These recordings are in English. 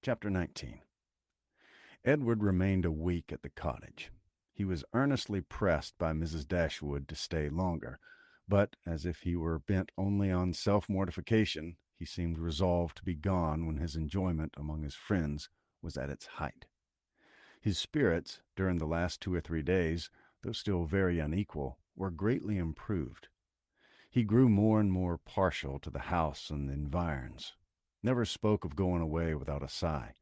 Chapter 19. Edward remained a week at the cottage. He was earnestly pressed by Mrs. Dashwood to stay longer, but, as if he were bent only on self-mortification, he seemed resolved to be gone when his enjoyment among his friends was at its height. His spirits, during the last 2 or 3 days, though still very unequal, were greatly improved. He grew more and more partial to the house and the environs, never spoke of going away without a sigh,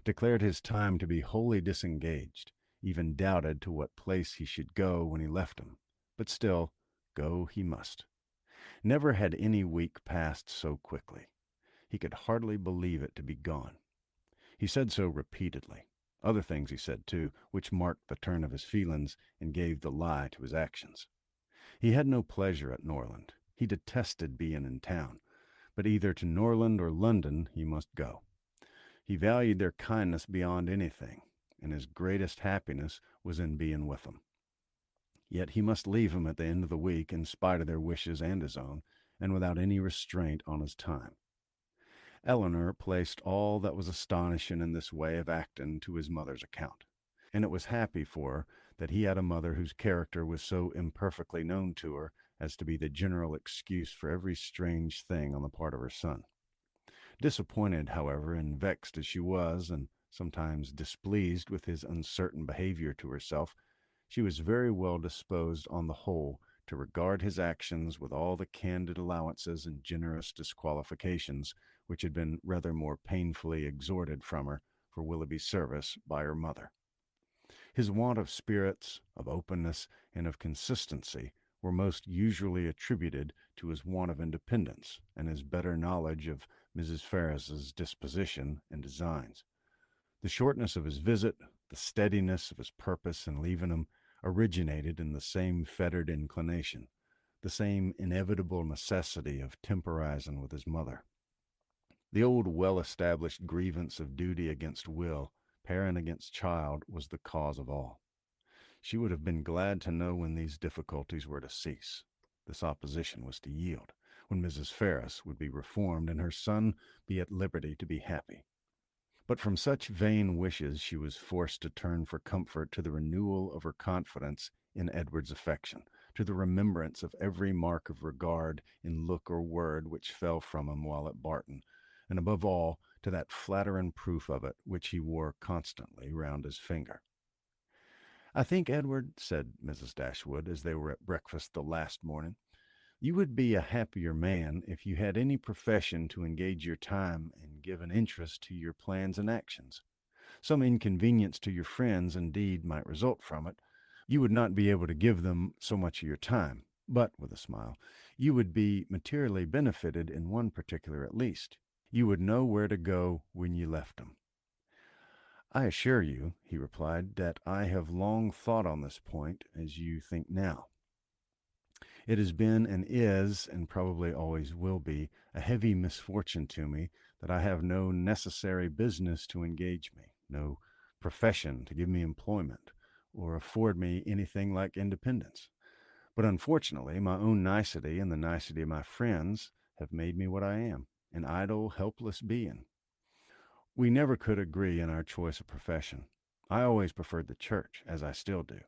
declared his time to be wholly disengaged, even doubted to what place he should go when he left him, but still, go he must. Never had any week passed so quickly. He could hardly believe it to be gone. He said so repeatedly. Other things he said, too, which marked the turn of his feelings and gave the lie to his actions. He had no pleasure at Norland. He detested being in town, but either to Norland or London he must go. He valued their kindness beyond anything, and his greatest happiness was in being with them. Yet he must leave them at the end of the week in spite of their wishes and his own, and without any restraint on his time. Eleanor placed all that was astonishing in this way of acting to his mother's account, and it was happy for her that he had a mother whose character was so imperfectly known to her as to be the general excuse for every strange thing on the part of her son. Disappointed, however, and vexed as she was, and sometimes displeased with his uncertain behavior to herself, she was very well disposed on the whole to regard his actions with all the candid allowances and generous disqualifications which had been rather more painfully extorted from her for Willoughby's service by her mother. His want of spirits, of openness, and of consistency were most usually attributed to his want of independence and his better knowledge of Mrs. Ferris's disposition and designs. The shortness of his visit, the steadiness of his purpose in leaving him, originated in the same fettered inclination, the same inevitable necessity of temporizing with his mother. The old well-established grievance of duty against will, parent against child, was the cause of all. She would have been glad to know when these difficulties were to cease. This opposition was to yield, when Mrs. Ferris would be reformed and her son be at liberty to be happy. But from such vain wishes she was forced to turn for comfort to the renewal of her confidence in Edward's affection, to the remembrance of every mark of regard in look or word which fell from him while at Barton, and above all to that flattering proof of it which he wore constantly round his finger. "I think, Edward," said Mrs. Dashwood, as they were at breakfast the last morning, "you would be a happier man if you had any profession to engage your time and give an interest to your plans and actions. Some inconvenience to your friends, indeed, might result from it. You would not be able to give them so much of your time, but," with a smile, "you would be materially benefited in one particular at least. You would know where to go when you left them." "I assure you," he replied, "that I have long thought on this point, as you think now. It has been and is, and probably always will be, a heavy misfortune to me that I have no necessary business to engage me, no profession to give me employment, or afford me anything like independence. But unfortunately, my own nicety and the nicety of my friends have made me what I am, an idle, helpless being. We never could agree in our choice of profession. I always preferred the church, as I still do,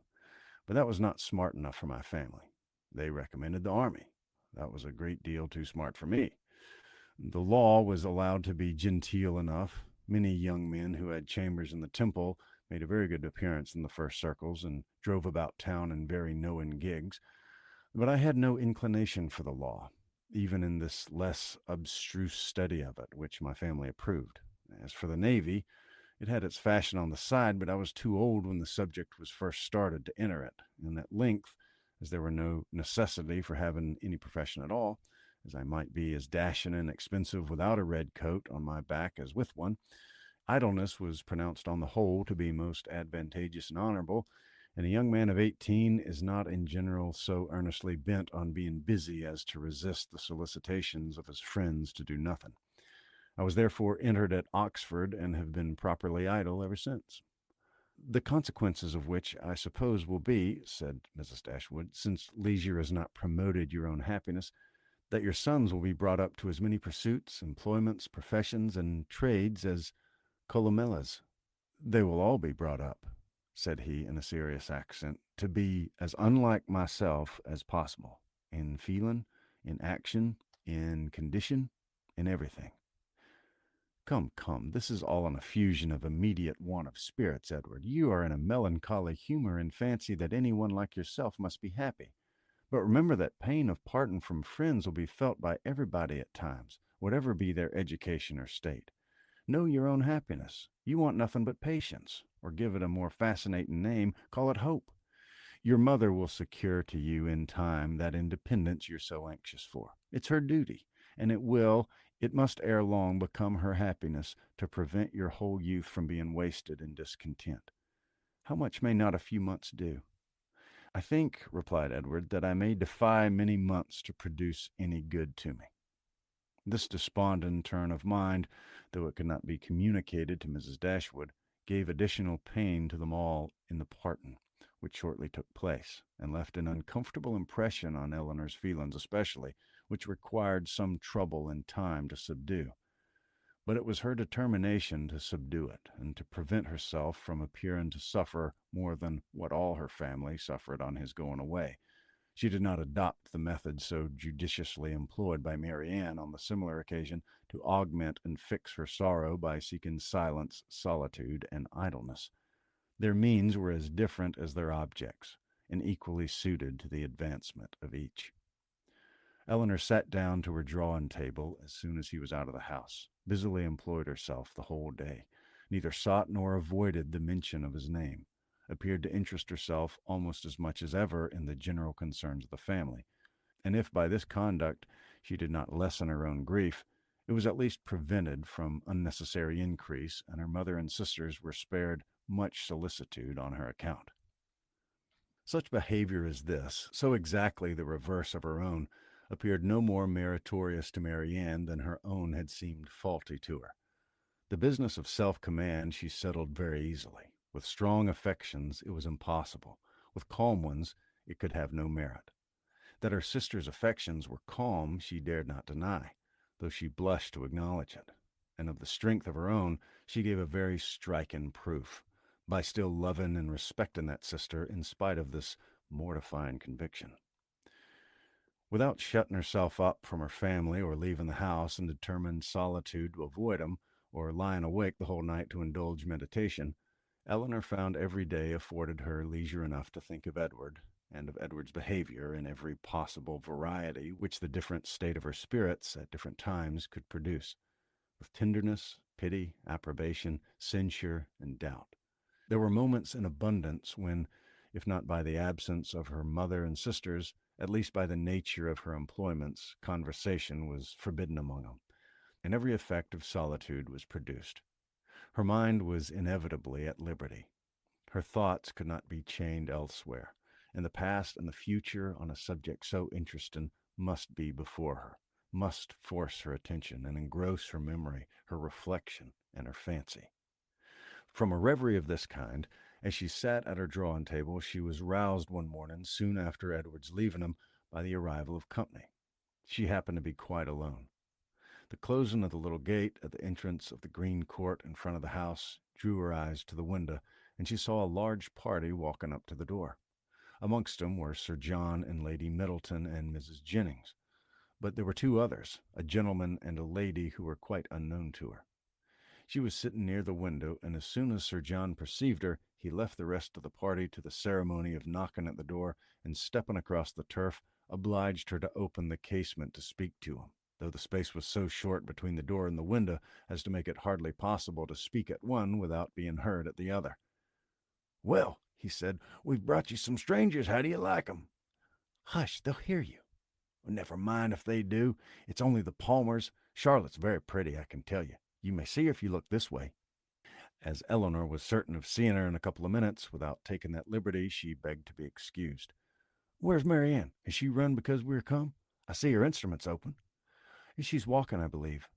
but that was not smart enough for my family. They recommended the army. That was a great deal too smart for me. The law was allowed to be genteel enough. Many young men who had chambers in the Temple made a very good appearance in the first circles and drove about town in very knowing gigs. But I had no inclination for the law, even in this less abstruse study of it, which my family approved. As for the Navy, it had its fashion on the side, but I was too old when the subject was first started to enter it, and at length, as there were no necessity for having any profession at all, as I might be as dashing and expensive without a red coat on my back as with one, idleness was pronounced on the whole to be most advantageous and honorable, and a young man of 18 is not in general so earnestly bent on being busy as to resist the solicitations of his friends to do nothing. I was therefore entered at Oxford, and have been properly idle ever since. "The consequences of which, I suppose, will be," said Mrs. Dashwood, "since leisure has not promoted your own happiness, that your sons will be brought up to as many pursuits, employments, professions, and trades as Columelas, they will all be brought up, said he in a serious accent, to be as unlike myself as possible, in feeling, in action, in condition, in everything. Come, come, this is all an effusion of immediate want of spirits, Edward. You are in a melancholy humor and fancy that any one like yourself must be happy. But remember that pain of parting from friends will be felt by everybody at times, whatever be their education or state. Know your own happiness. You want nothing but patience, or give it a more fascinating name, call it hope. Your mother will secure to you in time that independence you're so anxious for. It's her duty, and it must ere long become her happiness to prevent your whole youth from being wasted in discontent. How much may not a few months do? I think, replied Edward, that I may defy many months to produce any good to me. This despondent turn of mind, though it could not be communicated to Mrs. Dashwood, gave additional pain to them all in the parting, which shortly took place, and left an uncomfortable impression on Elinor's feelings especially, which required some trouble and time to subdue. But it was her determination to subdue it, and to prevent herself from appearing to suffer more than what all her family suffered on his going away. She did not adopt the method so judiciously employed by Marianne on the similar occasion to augment and fix her sorrow by seeking silence, solitude, and idleness. Their means were as different as their objects, and equally suited to the advancement of each. Elinor sat down to her drawing table as soon as he was out of the house, busily employed herself the whole day, neither sought nor avoided the mention of his name, appeared to interest herself almost as much as ever in the general concerns of the family, and if by this conduct she did not lessen her own grief, it was at least prevented from unnecessary increase, and her mother and sisters were spared much solicitude on her account. Such behavior as this, so exactly the reverse of her own, appeared no more meritorious to Marianne than her own had seemed faulty to her. The business of self-command she settled very easily. With strong affections it was impossible. With calm ones it could have no merit. That her sister's affections were calm she dared not deny, though she blushed to acknowledge it. And of the strength of her own she gave a very striking proof, by still loving and respecting that sister in spite of this mortifying conviction. Without shutting herself up from her family or leaving the house in determined solitude to avoid them, or lying awake the whole night to indulge meditation, Elinor found every day afforded her leisure enough to think of Edward, and of Edward's behavior in every possible variety which the different state of her spirits at different times could produce, with tenderness, pity, approbation, censure, and doubt. There were moments in abundance when, if not by the absence of her mother and sisters, at least by the nature of her employments, conversation was forbidden among them, and every effect of solitude was produced. Her mind was inevitably at liberty. Her thoughts could not be chained elsewhere, and the past and the future on a subject so interesting must be before her, must force her attention and engross her memory, her reflection, and her fancy. From a reverie of this kind, as she sat at her drawing table, she was roused one morning, soon after Edward's leaving him, by the arrival of company. She happened to be quite alone. The closing of the little gate at the entrance of the green court in front of the house drew her eyes to the window, and she saw a large party walking up to the door. Amongst them were Sir John and Lady Middleton and Mrs. Jennings, but there were two others, a gentleman and a lady who were quite unknown to her. She was sitting near the window, and as soon as Sir John perceived her, he left the rest of the party to the ceremony of knocking at the door, and stepping across the turf, obliged her to open the casement to speak to him, though the space was so short between the door and the window as to make it hardly possible to speak at one without being heard at the other. "Well," he said, "we've brought you some strangers. How do you like 'em?" "Hush, they'll hear you." "Never mind if they do. It's only the Palmers. Charlotte's very pretty, I can tell you. You may see her if you look this way." As Elinor was certain of seeing her in a couple of minutes, without taking that liberty, she begged to be excused. "Where's Marianne? Has she run because we're come? I see her instruments open." "She's walking, I believe."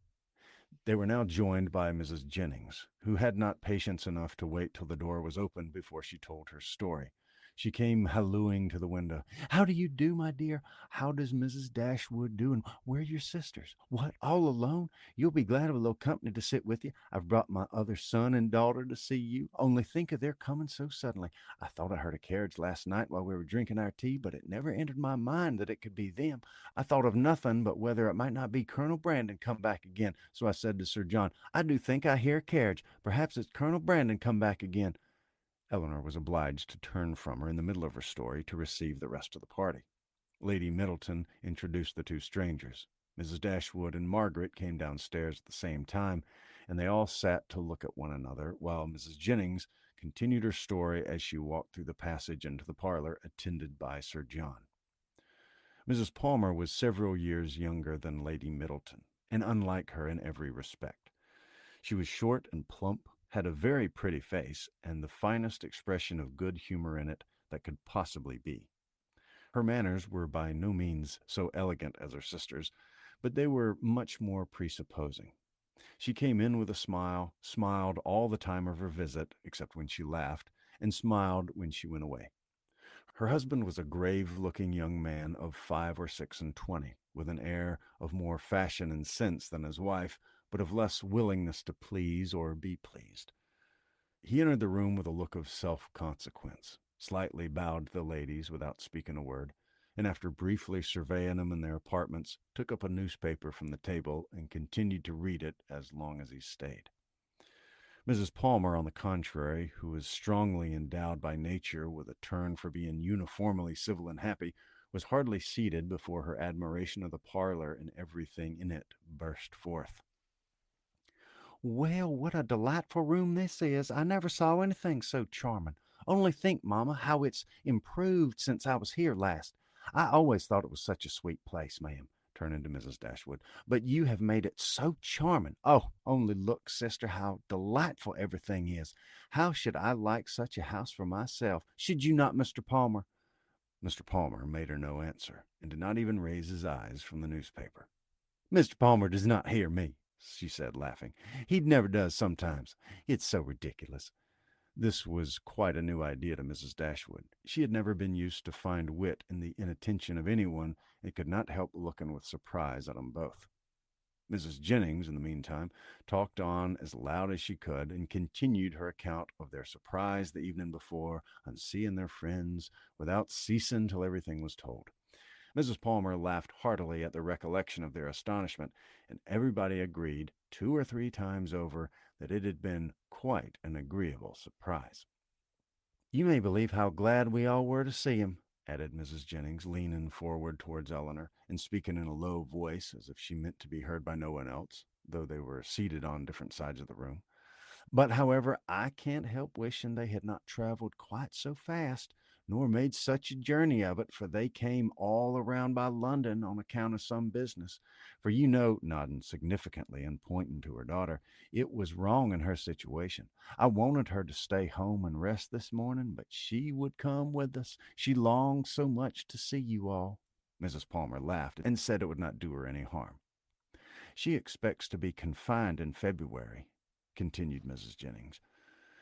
They were now joined by Mrs. Jennings, who had not patience enough to wait till the door was opened before she told her story. She came hallooing to the window. "How do you do, my dear? How does Mrs. Dashwood do? And where are your sisters? What, all alone? You'll be glad of a little company to sit with you. I've brought my other son and daughter to see you. Only think of their coming so suddenly. I thought I heard a carriage last night while we were drinking our tea, but it never entered my mind that it could be them. I thought of nothing but whether it might not be Colonel Brandon come back again. So I said to Sir John, I do think I hear a carriage. Perhaps it's Colonel Brandon come back again." Eleanor was obliged to turn from her in the middle of her story to receive the rest of the party. Lady Middleton introduced the two strangers. Mrs. Dashwood and Margaret came downstairs at the same time, and they all sat to look at one another, while Mrs. Jennings continued her story as she walked through the passage into the parlor, attended by Sir John. Mrs. Palmer was several years younger than Lady Middleton, and unlike her in every respect. She was short and plump, had a very pretty face, and the finest expression of good humor in it that could possibly be. Her manners were by no means so elegant as her sister's, but they were much more presupposing. She came in with a smile, smiled all the time of her visit, except when she laughed, and smiled when she went away. Her husband was a grave-looking young man of 5 or 6 and 20, with an air of more fashion and sense than his wife, but of less willingness to please or be pleased. He entered the room with a look of self-consequence, slightly bowed to the ladies without speaking a word, and after briefly surveying them in their apartments, took up a newspaper from the table and continued to read it as long as he stayed. Mrs. Palmer, on the contrary, who was strongly endowed by nature with a turn for being uniformly civil and happy, was hardly seated before her admiration of the parlor and everything in it burst forth. "Well, what a delightful room this is. I never saw anything so charming. Only think, Mamma, how it's improved since I was here last. I always thought it was such a sweet place, ma'am," turning to Mrs. Dashwood, "but you have made it so charming. Oh, only look, sister, how delightful everything is. How should I like such a house for myself? Should you not, Mr. Palmer?" Mr. Palmer made her no answer, and did not even raise his eyes from the newspaper. "Mr. Palmer does not hear me," she said, laughing. "He never does sometimes. It's so ridiculous." This was quite a new idea to Mrs. Dashwood. She had never been used to find wit in the inattention of anyone, and could not help looking with surprise at them both. Mrs. Jennings, in the meantime, talked on as loud as she could, and continued her account of their surprise the evening before on seeing their friends, without ceasing till everything was told. Mrs. Palmer laughed heartily at the recollection of their astonishment, and everybody agreed 2 or 3 times over that it had been quite an agreeable surprise. "You may believe how glad we all were to see him," added Mrs. Jennings, leaning forward towards Eleanor, and speaking in a low voice, as if she meant to be heard by no one else, though they were seated on different sides of the room. "But, however, I can't help wishing they had not traveled quite so fast, nor made such a journey of it, for they came all around by London on account of some business. For you know," nodding significantly and pointing to her daughter, "it was wrong in her situation. I wanted her to stay home and rest this morning, but she would come with us. She longed so much to see you all." Mrs. Palmer laughed and said it would not do her any harm. "She expects to be confined in February," continued Mrs. Jennings.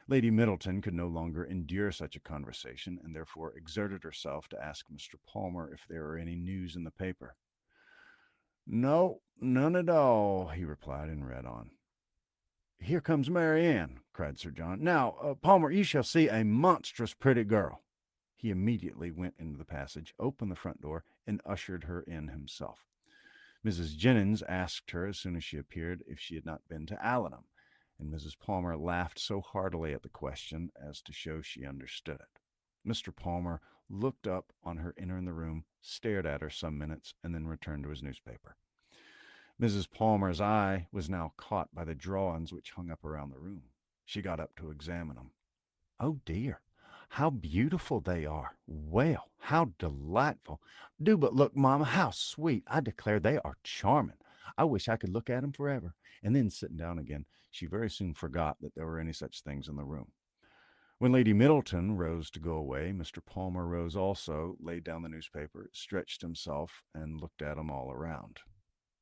Lady Middleton could no longer endure such a conversation, and therefore exerted herself to ask Mr. Palmer if there were any news in the paper. "No, none at all," he replied, and read on. "Here comes Marianne," cried Sir John. "Now, Palmer, you shall see a monstrous pretty girl." He immediately went into the passage, opened the front door, and ushered her in himself. Mrs. Jennings asked her, as soon as she appeared, if she had not been to Allenham, and Mrs. Palmer laughed so heartily at the question as to show she understood it. Mr. Palmer looked up on her entering the room, stared at her some minutes, and then returned to his newspaper. Mrs. Palmer's eye was now caught by the drawings which hung up around the room. She got up to examine them. "Oh, dear, how beautiful they are! Well, how delightful! Do but look, Mamma, how sweet! I declare they are charming. I wish I could look at them forever." And then, sitting down again, she very soon forgot that there were any such things in the room. When Lady Middleton rose to go away, Mr. Palmer rose also, laid down the newspaper, stretched himself, and looked at them all around.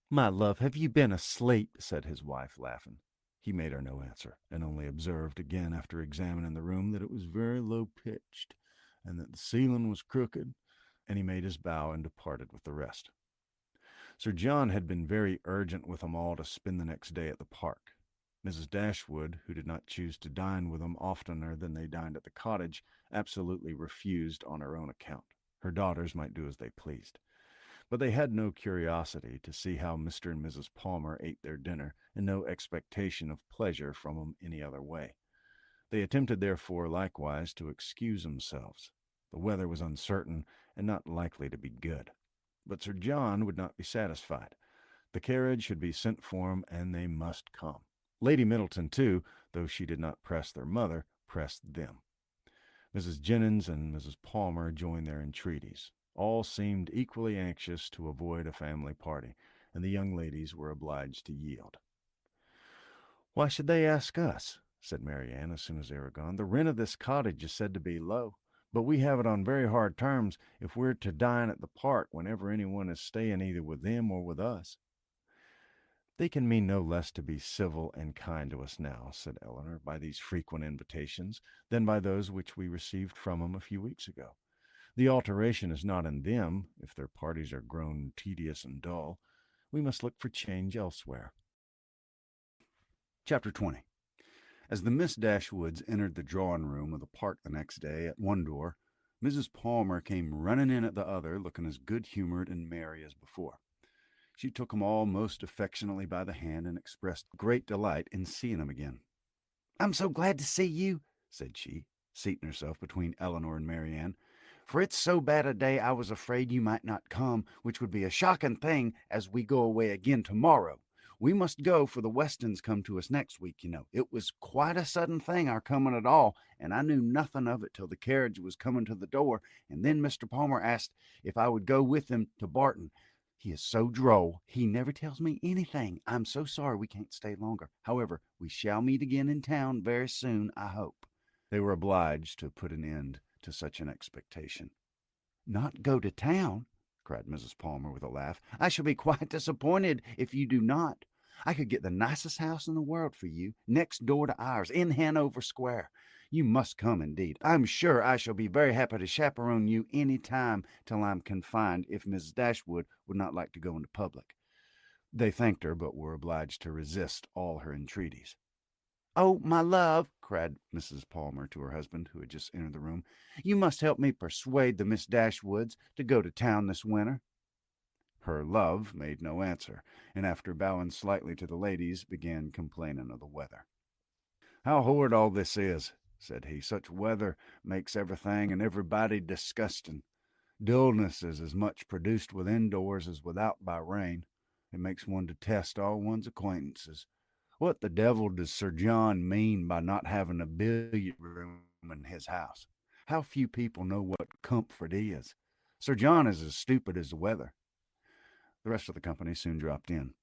"My love, have you been asleep?" said his wife, laughing. He made her no answer, and only observed again, after examining the room, that it was very low-pitched, and that the ceiling was crooked, and he made his bow and departed with the rest. Sir John had been very urgent with them all to spend the next day at the park. Mrs. Dashwood, who did not choose to dine with them oftener than they dined at the cottage, absolutely refused on her own account. Her daughters might do as they pleased. But they had no curiosity to see how Mr. and Mrs. Palmer ate their dinner, and no expectation of pleasure from them any other way. They attempted, therefore, likewise to excuse themselves. The weather was uncertain, and not likely to be good. But Sir John would not be satisfied. The carriage should be sent for him, and they must come. Lady Middleton, too, though she did not press their mother, pressed them. Mrs. Jennings and Mrs. Palmer joined their entreaties. All seemed equally anxious to avoid a family party, and the young ladies were obliged to yield. "Why should they ask us?" said Marianne as soon as they were gone. "The rent of this cottage is said to be low, but we have it on very hard terms if we're to dine at the park whenever anyone is staying either with them or with us." "They can mean no less to be civil and kind to us now," said Eleanor, "by these frequent invitations, than by those which we received from them a few weeks ago. The alteration is not in them, if their parties are grown tedious and dull. We must look for change elsewhere." Chapter 20. As the Miss Dashwoods entered the drawing-room of the park the next day at one door, Mrs. Palmer came running in at the other, looking as good-humored and merry as before. She took 'em all most affectionately by the hand and expressed great delight in seeing 'em again. "I'm so glad to see you," said she, seating herself between Eleanor and Marianne, "for it's so bad a day I was afraid you might not come, which would be a shocking thing, as we go away again tomorrow. We must go, for the Westons come to us next week, you know. It was quite a sudden thing, our coming at all, and I knew nothing of it till the carriage was coming to the door, and then Mr. Palmer asked if I would go with him to Barton. He is so droll. He never tells me anything. I'm so sorry we can't stay longer. However, we shall meet again in town very soon, I hope." They were obliged to put an end to such an expectation. "Not go to town?" cried Mrs. Palmer with a laugh. "I shall be quite disappointed if you do not. I could get the nicest house in the world for you, next door to ours, in Hanover Square. You must come, indeed. I'm sure I shall be very happy to chaperone you any time till I'm confined, if Mrs. Dashwood would not like to go into public." They thanked her, but were obliged to resist all her entreaties. "Oh, my love," cried Mrs. Palmer to her husband, who had just entered the room, "you must help me persuade the Miss Dashwoods to go to town this winter." Her love made no answer, and after bowing slightly to the ladies, began complaining of the weather. "How horrid all this is," said he. "Such weather makes everything and everybody disgusting. Dullness is as much produced within doors as without by rain. It makes one detest all one's acquaintances. What the devil does Sir John mean by not having a billiard room in his house? How few people know what comfort is. Sir John is as stupid as the weather." The rest of the company soon dropped in.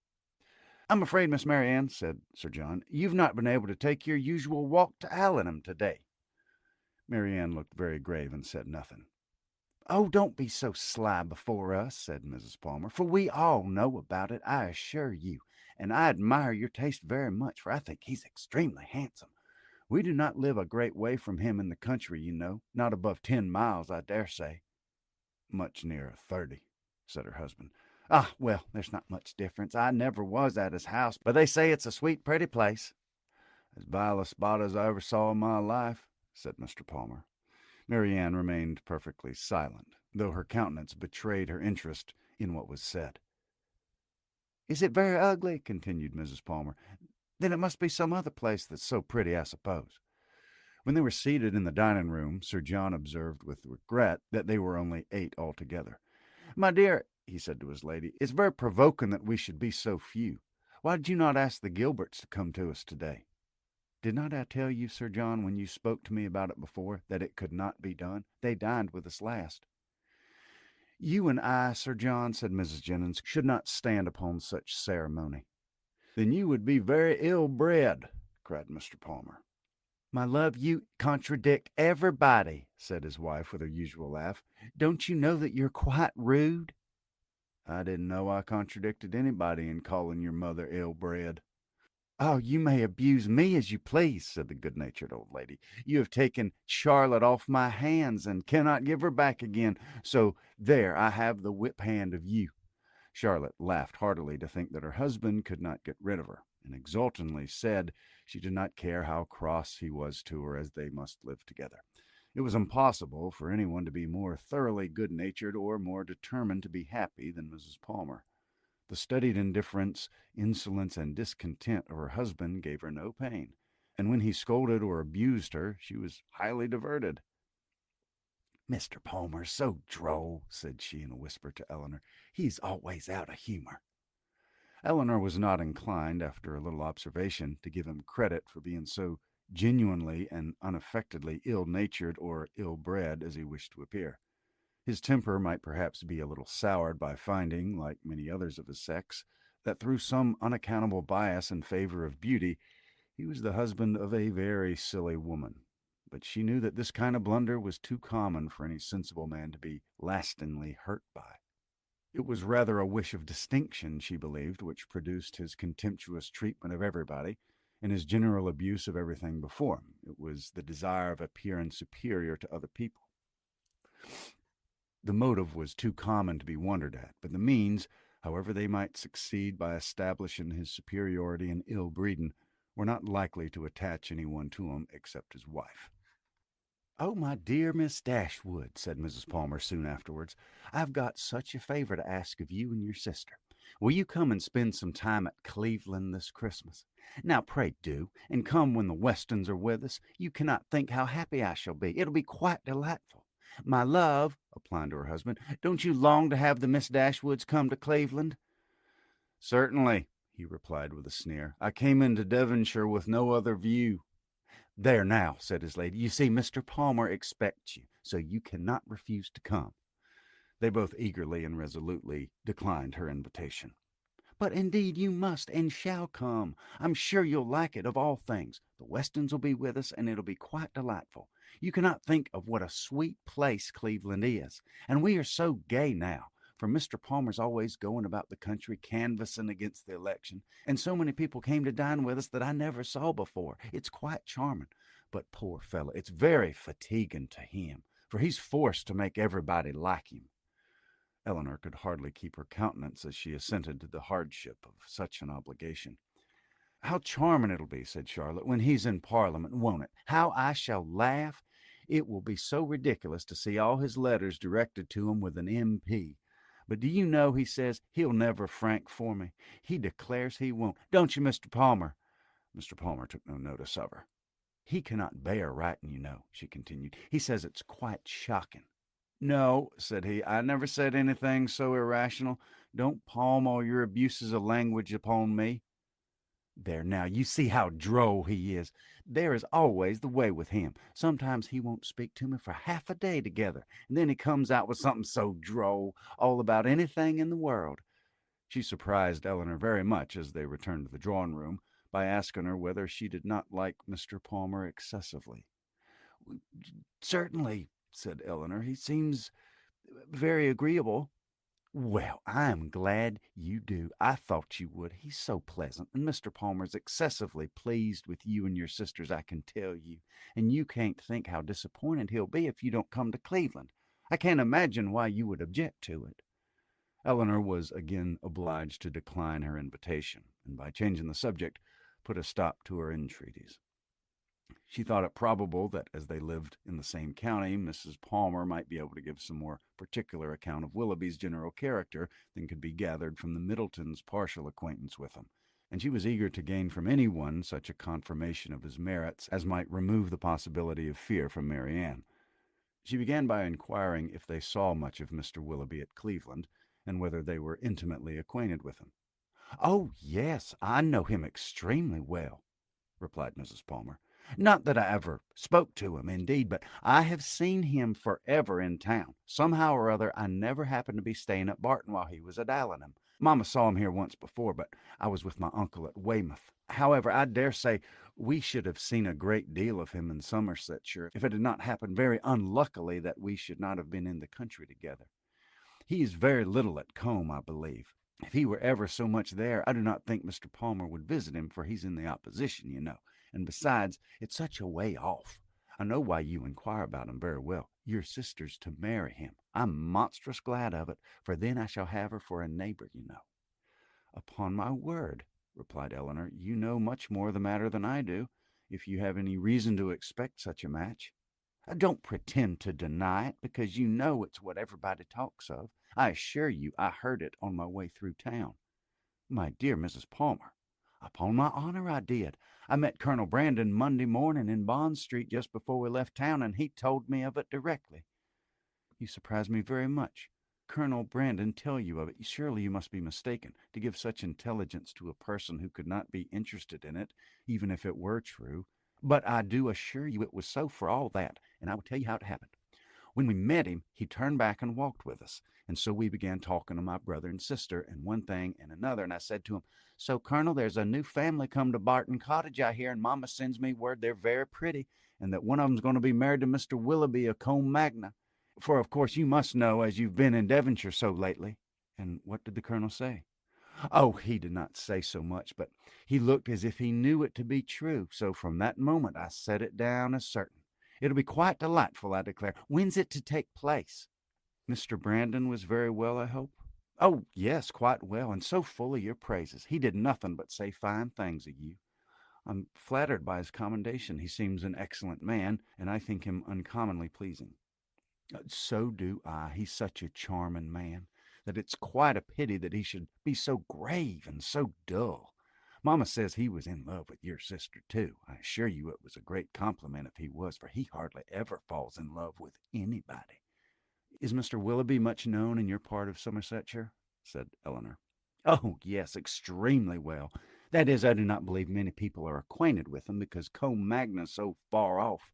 "I'm afraid, Miss Marianne," said Sir John, "you've not been able to take your usual walk to Allenham today." Marianne looked very grave and said nothing. "Oh, don't be so sly before us," said Mrs. Palmer, "for we all know about it, I assure you, and I admire your taste very much, for I think he's extremely handsome. We do not live a great way from him in the country, you know, not above 10 miles, I dare say." "Much nearer 30, said her husband. "Ah, well, there's not much difference. I never was at his house, but they say it's a sweet, pretty place." "As vile a spot as I ever saw in my life," said Mr. Palmer. Marianne remained perfectly silent, though her countenance betrayed her interest in what was said. "Is it very ugly?" continued Mrs. Palmer. "Then it must be some other place that's so pretty, I suppose." When they were seated in the dining-room, Sir John observed with regret that they were only 8 altogether. "My dear," he said to his lady, "it's very provoking that we should be so few. Why did you not ask the Gilberts to come to us today?" "Did not I tell you, Sir John, when you spoke to me about it before, that it could not be done? They dined with us last." "You and I, Sir John," said Mrs. Jennings, "should not stand upon such ceremony." "Then you would be very ill-bred," cried Mr. Palmer. "My love, you contradict everybody," said his wife with her usual laugh. "Don't you know that you're quite rude?" "I didn't know I contradicted anybody in calling your mother ill-bred." "Oh, you may abuse me as you please," said the good-natured old lady. "You have taken Charlotte off my hands and cannot give her back again. So there, I have the whip hand of you." Charlotte laughed heartily to think that her husband could not get rid of her, and exultantly said she did not care how cross he was to her, as they must live together. It was impossible for anyone to be more thoroughly good-natured or more determined to be happy than Mrs. Palmer. The studied indifference, insolence, and discontent of her husband gave her no pain, and when he scolded or abused her, she was highly diverted. "Mr. Palmer's so droll," said she in a whisper to Eleanor. "He's always out of humor." Eleanor was not inclined, after a little observation, to give him credit for being so genuinely and unaffectedly ill-natured or ill-bred as he wished to appear. His temper might perhaps be a little soured by finding, like many others of his sex, that through some unaccountable bias in favor of beauty, he was the husband of a very silly woman. But she knew that this kind of blunder was too common for any sensible man to be lastingly hurt by. It was rather a wish of distinction, she believed, which produced his contemptuous treatment of everybody and his general abuse of everything before him. It was the desire of appearing superior to other people. The motive was too common to be wondered at, but the means, however they might succeed by establishing his superiority and ill-breeding, were not likely to attach anyone to him except his wife. "Oh, my dear Miss Dashwood," said Mrs. Palmer soon afterwards, "I've got such a favor to ask of you and your sister. Will you come and spend some time at Cleveland this Christmas? Now, pray do, and come when the Westons are with us. You cannot think how happy I shall be. It'll be quite delightful. My love," applying to her husband, "don't you long to have the Miss Dashwoods come to Cleveland?" "Certainly," he replied with a sneer. "I came into Devonshire with no other view." "There now," said his lady, "you see Mr. Palmer expects you, so you cannot refuse to come." They both eagerly and resolutely declined her invitation. "But indeed you must and shall come. I'm sure you'll like it of all things. The Westons will be with us, and it'll be quite delightful. You cannot think of what a sweet place Cleveland is, and we are so gay now, for Mr. Palmer's always going about the country canvassing against the election, and so many people came to dine with us that I never saw before. It's quite charming. But poor fellow, it's very fatiguing to him, for he's forced to make everybody like him." Eleanor could hardly keep her countenance as she assented to the hardship of such an obligation. "How charming it'll be," said Charlotte, "when he's in Parliament, won't it? How I shall laugh! It will be so ridiculous to see all his letters directed to him with an M.P. But do you know, he says he'll never frank for me. He declares he won't. Don't you, Mr. Palmer?" Mr. Palmer took no notice of her. "He cannot bear writing, you know," she continued. "He says it's quite shocking." "No," said he, "I never said anything so irrational. Don't palm all your abuses of language upon me." "There now, you see how droll he is. There is always the way with him. Sometimes he won't speak to me for half a day together, and then he comes out with something so droll, all about anything in the world." She surprised Eleanor very much as they returned to the drawing-room by asking her whether she did not like Mr. Palmer excessively. "Certainly," said Eleanor. "He seems very agreeable." "Well, I'm glad you do. I thought you would. He's so pleasant, and Mr. Palmer's excessively pleased with you and your sisters, I can tell you. And you can't think how disappointed he'll be if you don't come to Cleveland. I can't imagine why you would object to it." Eleanor was again obliged to decline her invitation, and by changing the subject, put a stop to her entreaties. She thought it probable that as they lived in the same county, Mrs. Palmer might be able to give some more particular account of Willoughby's general character than could be gathered from the Middletons' partial acquaintance with him, and she was eager to gain from any one such a confirmation of his merits as might remove the possibility of fear from Marianne. She began by inquiring if they saw much of Mr. Willoughby at Cleveland, and whether they were intimately acquainted with him. "Oh, yes, I know him extremely well," replied Mrs. Palmer. "Not that I ever spoke to him, indeed, but I have seen him forever in town. Somehow or other, I never happened to be staying at Barton while he was at Allenham. Mamma saw him here once before, but I was with my uncle at Weymouth. However, I dare say we should have seen a great deal of him in Somersetshire if it had not happened very unluckily that we should not have been in the country together. He is very little at Combe, I believe. If he were ever so much there, I do not think Mr. Palmer would visit him, for he's in the opposition, you know. And besides, it's such a way off. I know why you inquire about him very well. Your sister's to marry him. I'm monstrous glad of it, for then I shall have her for a neighbor, you know. Upon my word, replied Eleanor, you know much more of the matter than I do, if you have any reason to expect such a match. I don't pretend to deny it, because you know it's what everybody talks of. I assure you I heard it on my way through town. My dear Mrs. Palmer, upon my honor I did. I met Colonel Brandon Monday morning in Bond Street just before we left town, and he told me of it directly. You surprise me very much. Colonel Brandon tell you of it. Surely you must be mistaken to give such intelligence to a person who could not be interested in it, even if it were true. But I do assure you it was so for all that, and I will tell you how it happened. When we met him, he turned back and walked with us. And so we began talking of my brother and sister and one thing and another. And I said to him, so, Colonel, there's a new family come to Barton Cottage, I hear, and Mama sends me word they're very pretty, and that one of them's going to be married to Mr. Willoughby of Combe Magna. For, of course, you must know, as you've been in Devonshire so lately. And what did the Colonel say? Oh, he did not say so much, but he looked as if he knew it to be true. So from that moment I set it down as certain. It'll be quite delightful, I declare. When's it to take place? Mr. Brandon was very well, I hope? Oh, yes, quite well, and so full of your praises. He did nothing but say fine things of you. I'm flattered by his commendation. He seems an excellent man, and I think him uncommonly pleasing. So do I. He's such a charming man that it's quite a pity that he should be so grave and so dull. Mamma says he was in love with your sister, too. I assure you it was a great compliment if he was, for he hardly ever falls in love with anybody. Is Mr. Willoughby much known in your part of Somersetshire? Said Eleanor. Oh, yes, extremely well. That is, I do not believe many people are acquainted with him, because Combe Magna's so far off.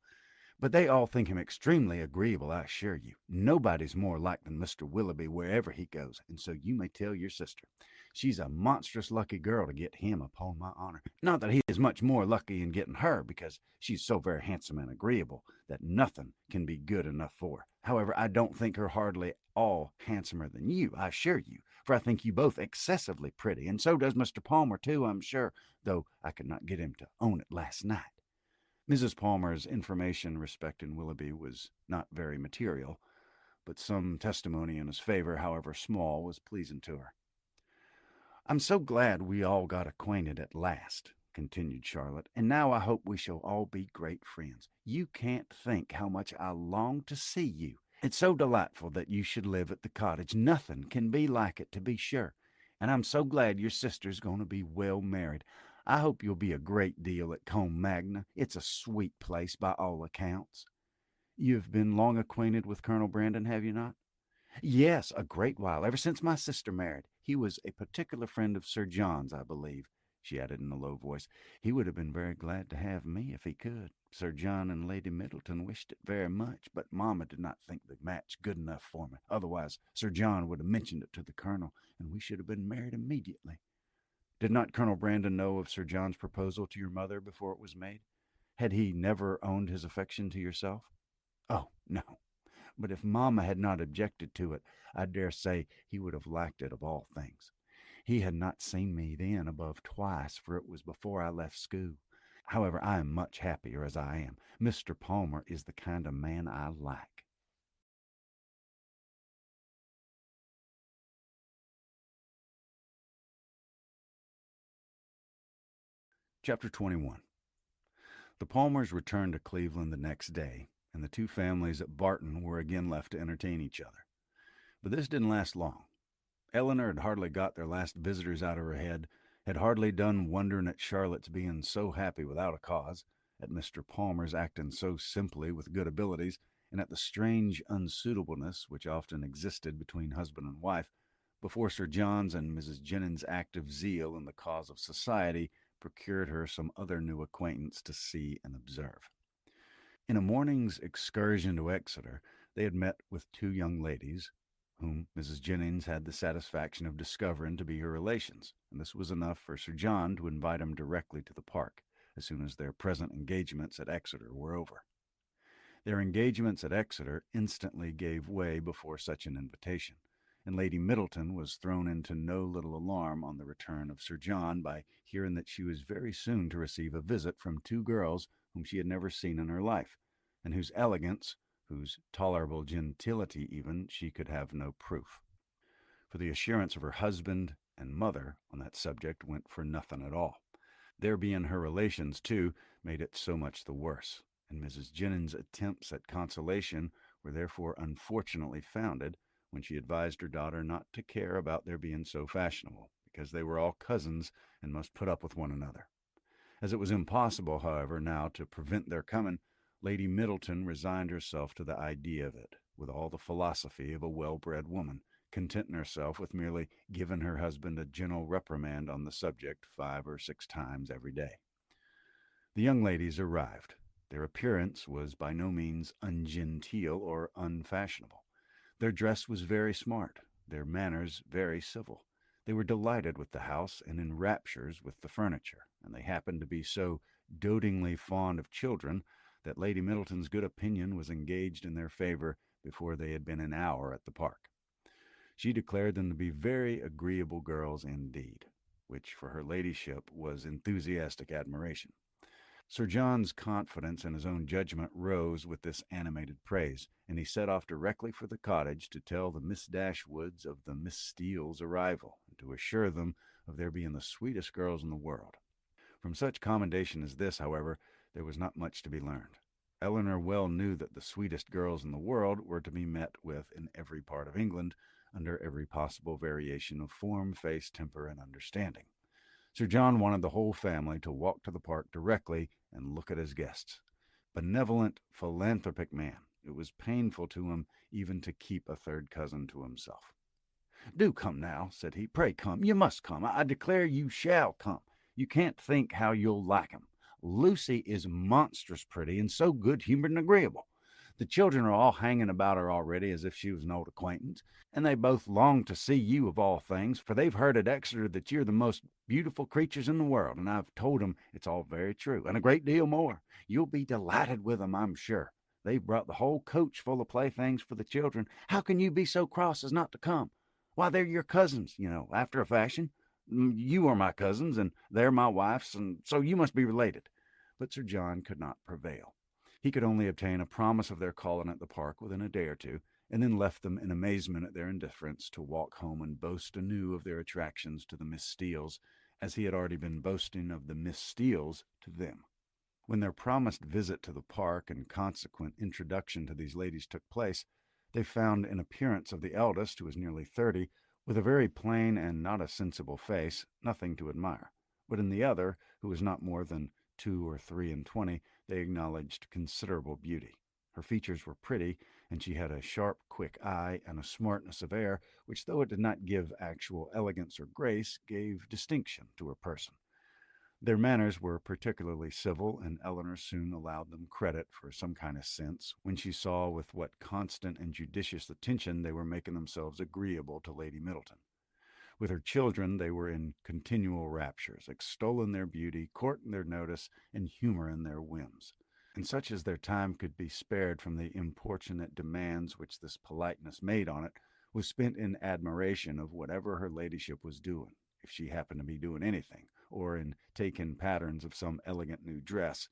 But they all think him extremely agreeable, I assure you. Nobody's more liked than Mr. Willoughby wherever he goes, and so you may tell your sister. She's a monstrous lucky girl to get him, upon my honor. Not that he is much more lucky in getting her, because she's so very handsome and agreeable that nothing can be good enough for her. However, I don't think her hardly all handsomer than you, I assure you, for I think you both excessively pretty, and so does Mr. Palmer, too, I'm sure, though I could not get him to own it last night. Mrs. Palmer's information respecting Willoughby was not very material, but some testimony in his favor, however small, was pleasing to her. I'm so glad we all got acquainted at last, continued Charlotte, and now I hope we shall all be great friends. You can't think how much I long to see you. It's so delightful that you should live at the cottage. Nothing can be like it, to be sure. And I'm so glad your sister's going to be well married. I hope you'll be a great deal at Combe Magna. It's a sweet place by all accounts. You've been long acquainted with Colonel Brandon, have you not? Yes, a great while, ever since my sister married. He was a particular friend of Sir John's, I believe, she added in a low voice. He would have been very glad to have me if he could. Sir John and Lady Middleton wished it very much, but Mamma did not think the match good enough for me. Otherwise, Sir John would have mentioned it to the Colonel, and we should have been married immediately. Did not Colonel Brandon know of Sir John's proposal to your mother before it was made? Had he never owned his affection to yourself? Oh, no. But if Mamma had not objected to it, I dare say he would have liked it of all things. He had not seen me then above twice, for it was before I left school. However, I am much happier as I am. Mr. Palmer is the kind of man I like. Chapter 21. The Palmers returned to Cleveland the next day, and the two families at Barton were again left to entertain each other. But this didn't last long. Eleanor had hardly got their last visitors out of her head, had hardly done wondering at Charlotte's being so happy without a cause, at Mr. Palmer's acting so simply with good abilities, and at the strange unsuitableness which often existed between husband and wife, before Sir John's and Mrs. Jennings' active zeal in the cause of society procured her some other new acquaintance to see and observe. In a morning's excursion to Exeter, they had met with two young ladies, whom Mrs. Jennings had the satisfaction of discovering to be her relations, and this was enough for Sir John to invite them directly to the park, as soon as their present engagements at Exeter were over. Their engagements at Exeter instantly gave way before such an invitation, and Lady Middleton was thrown into no little alarm on the return of Sir John by hearing that she was very soon to receive a visit from two girls whom she had never seen in her life, and whose elegance, whose tolerable gentility even, she could have no proof. For the assurance of her husband and mother on that subject went for nothing at all. Their being her relations, too, made it so much the worse, and Mrs. Jennings' attempts at consolation were therefore unfortunately founded when she advised her daughter not to care about their being so fashionable, because they were all cousins and must put up with one another. As it was impossible, however, now to prevent their coming, Lady Middleton resigned herself to the idea of it, with all the philosophy of a well-bred woman, contenting herself with merely giving her husband a gentle reprimand on the subject 5 or 6 times every day. The young ladies arrived. Their appearance was by no means ungenteel or unfashionable. Their dress was very smart, their manners very civil. They were delighted with the house and in raptures with the furniture, and they happened to be so dotingly fond of children that Lady Middleton's good opinion was engaged in their favor before they had been an hour at the park. She declared them to be very agreeable girls indeed, which for her ladyship was enthusiastic admiration. Sir John's confidence in his own judgment rose with this animated praise, and he set off directly for the cottage to tell the Miss Dashwoods of the Miss Steele's arrival, and to assure them of their being the sweetest girls in the world. From such commendation as this, however, there was not much to be learned. Eleanor well knew that the sweetest girls in the world were to be met with in every part of England, under every possible variation of form, face, temper, and understanding. Sir John wanted the whole family to walk to the park directly and look at his guests. Benevolent, philanthropic man, it was painful to him even to keep a third cousin to himself. "Do come now," said he. "Pray come. You must come. I declare you shall come. You can't think how you'll like 'em. Lucy is monstrous pretty and so good-humored and agreeable. The children are all hanging about her already as if she was an old acquaintance, and they both long to see you of all things, for they've heard at Exeter that you're the most beautiful creatures in the world, and I've told 'em it's all very true, and a great deal more. You'll be delighted with 'em, I'm sure. They've brought the whole coach full of playthings for the children. How can you be so cross as not to come? Why, they're your cousins, after a fashion. You are my cousins, and they're my wife's, and so you must be related." But Sir John could not prevail. He could only obtain a promise of their calling at the park within a day or two, and then left them in amazement at their indifference to walk home and boast anew of their attractions to the Miss Steeles, as he had already been boasting of the Miss Steeles to them. When their promised visit to the park and consequent introduction to these ladies took place, they found in appearance of the eldest, who was nearly 30, with a very plain and not a sensible face, nothing to admire, but in the other, who was not more than 2 or 3 and 20, they acknowledged considerable beauty. Her features were pretty, and she had a sharp, quick eye and a smartness of air which, though it did not give actual elegance or grace, gave distinction to her person. Their manners were particularly civil, and Eleanor soon allowed them credit for some kind of sense when she saw with what constant and judicious attention they were making themselves agreeable to Lady Middleton. With her children they were in continual raptures, extolling their beauty, courting their notice, and humoring their whims. And such as their time could be spared from the importunate demands which this politeness made on it was spent in admiration of whatever her ladyship was doing, if she happened to be doing anything, or in taking patterns of some elegant new dress,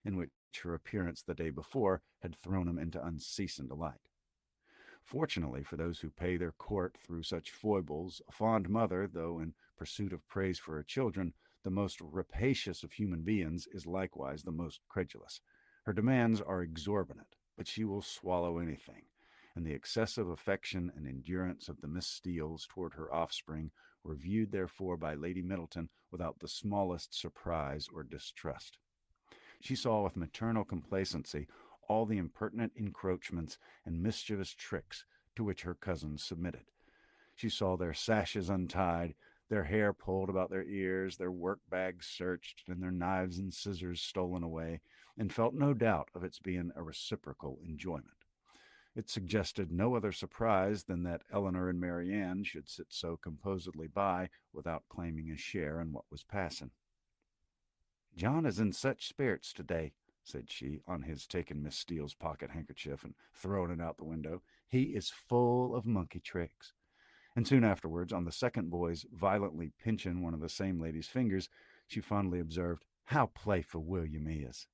in which her appearance the day before had thrown them into unceasing delight. Fortunately for those who pay their court through such foibles, a fond mother, though in pursuit of praise for her children the most rapacious of human beings, is likewise the most credulous. Her demands are exorbitant, but she will swallow anything, and the excessive affection and endurance of the Miss Steeles toward her offspring were viewed therefore by Lady Middleton without the smallest surprise or distrust. She saw with maternal complacency all the impertinent encroachments and mischievous tricks to which her cousins submitted. She saw their sashes untied, their hair pulled about their ears, their work-bags searched, and their knives and scissors stolen away, and felt no doubt of its being a reciprocal enjoyment. It suggested no other surprise than that Eleanor and Marianne should sit so composedly by without claiming a share in what was passing. "John is in such spirits today," said she, on his taking Miss Steele's pocket-handkerchief and throwing it out the window. "He is full of monkey tricks. And soon afterwards, on the second boy's violently pinching one of the same lady's fingers, she fondly observed, "How playful William is."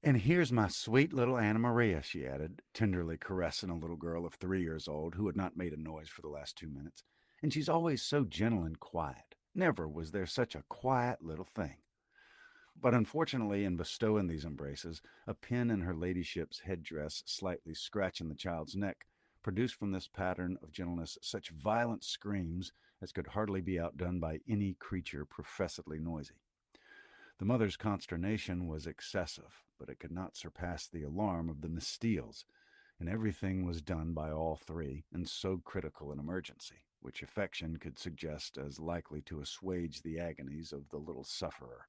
"And here's my sweet little Anna Maria," she added, tenderly caressing a little girl of 3 years old who had not made a noise for the last 2 minutes. "And she's always so gentle and quiet. Never was there such a quiet little thing." But unfortunately, in bestowing these embraces, a pin in her ladyship's headdress slightly scratching the child's neck produced from this pattern of gentleness such violent screams as could hardly be outdone by any creature professedly noisy. The mother's consternation was excessive, but it could not surpass the alarm of the Miss Steeles, and everything was done by all three in so critical an emergency, which affection could suggest as likely to assuage the agonies of the little sufferer.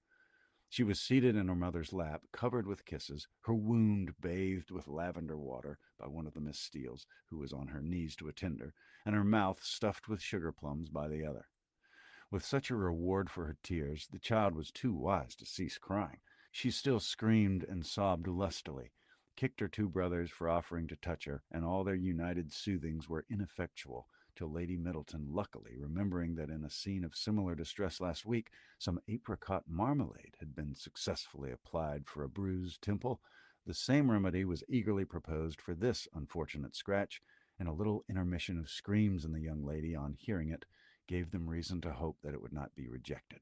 She was seated in her mother's lap, covered with kisses, her wound bathed with lavender water by one of the Miss Steeles, who was on her knees to attend her, and her mouth stuffed with sugar plums by the other. With such a reward for her tears, the child was too wise to cease crying. She still screamed and sobbed lustily, kicked her two brothers for offering to touch her, and all their united soothings were ineffectual, till Lady Middleton, luckily remembering that in a scene of similar distress last week, some apricot marmalade had been successfully applied for a bruised temple, the same remedy was eagerly proposed for this unfortunate scratch, and a little intermission of screams in the young lady on hearing it gave them reason to hope that it would not be rejected.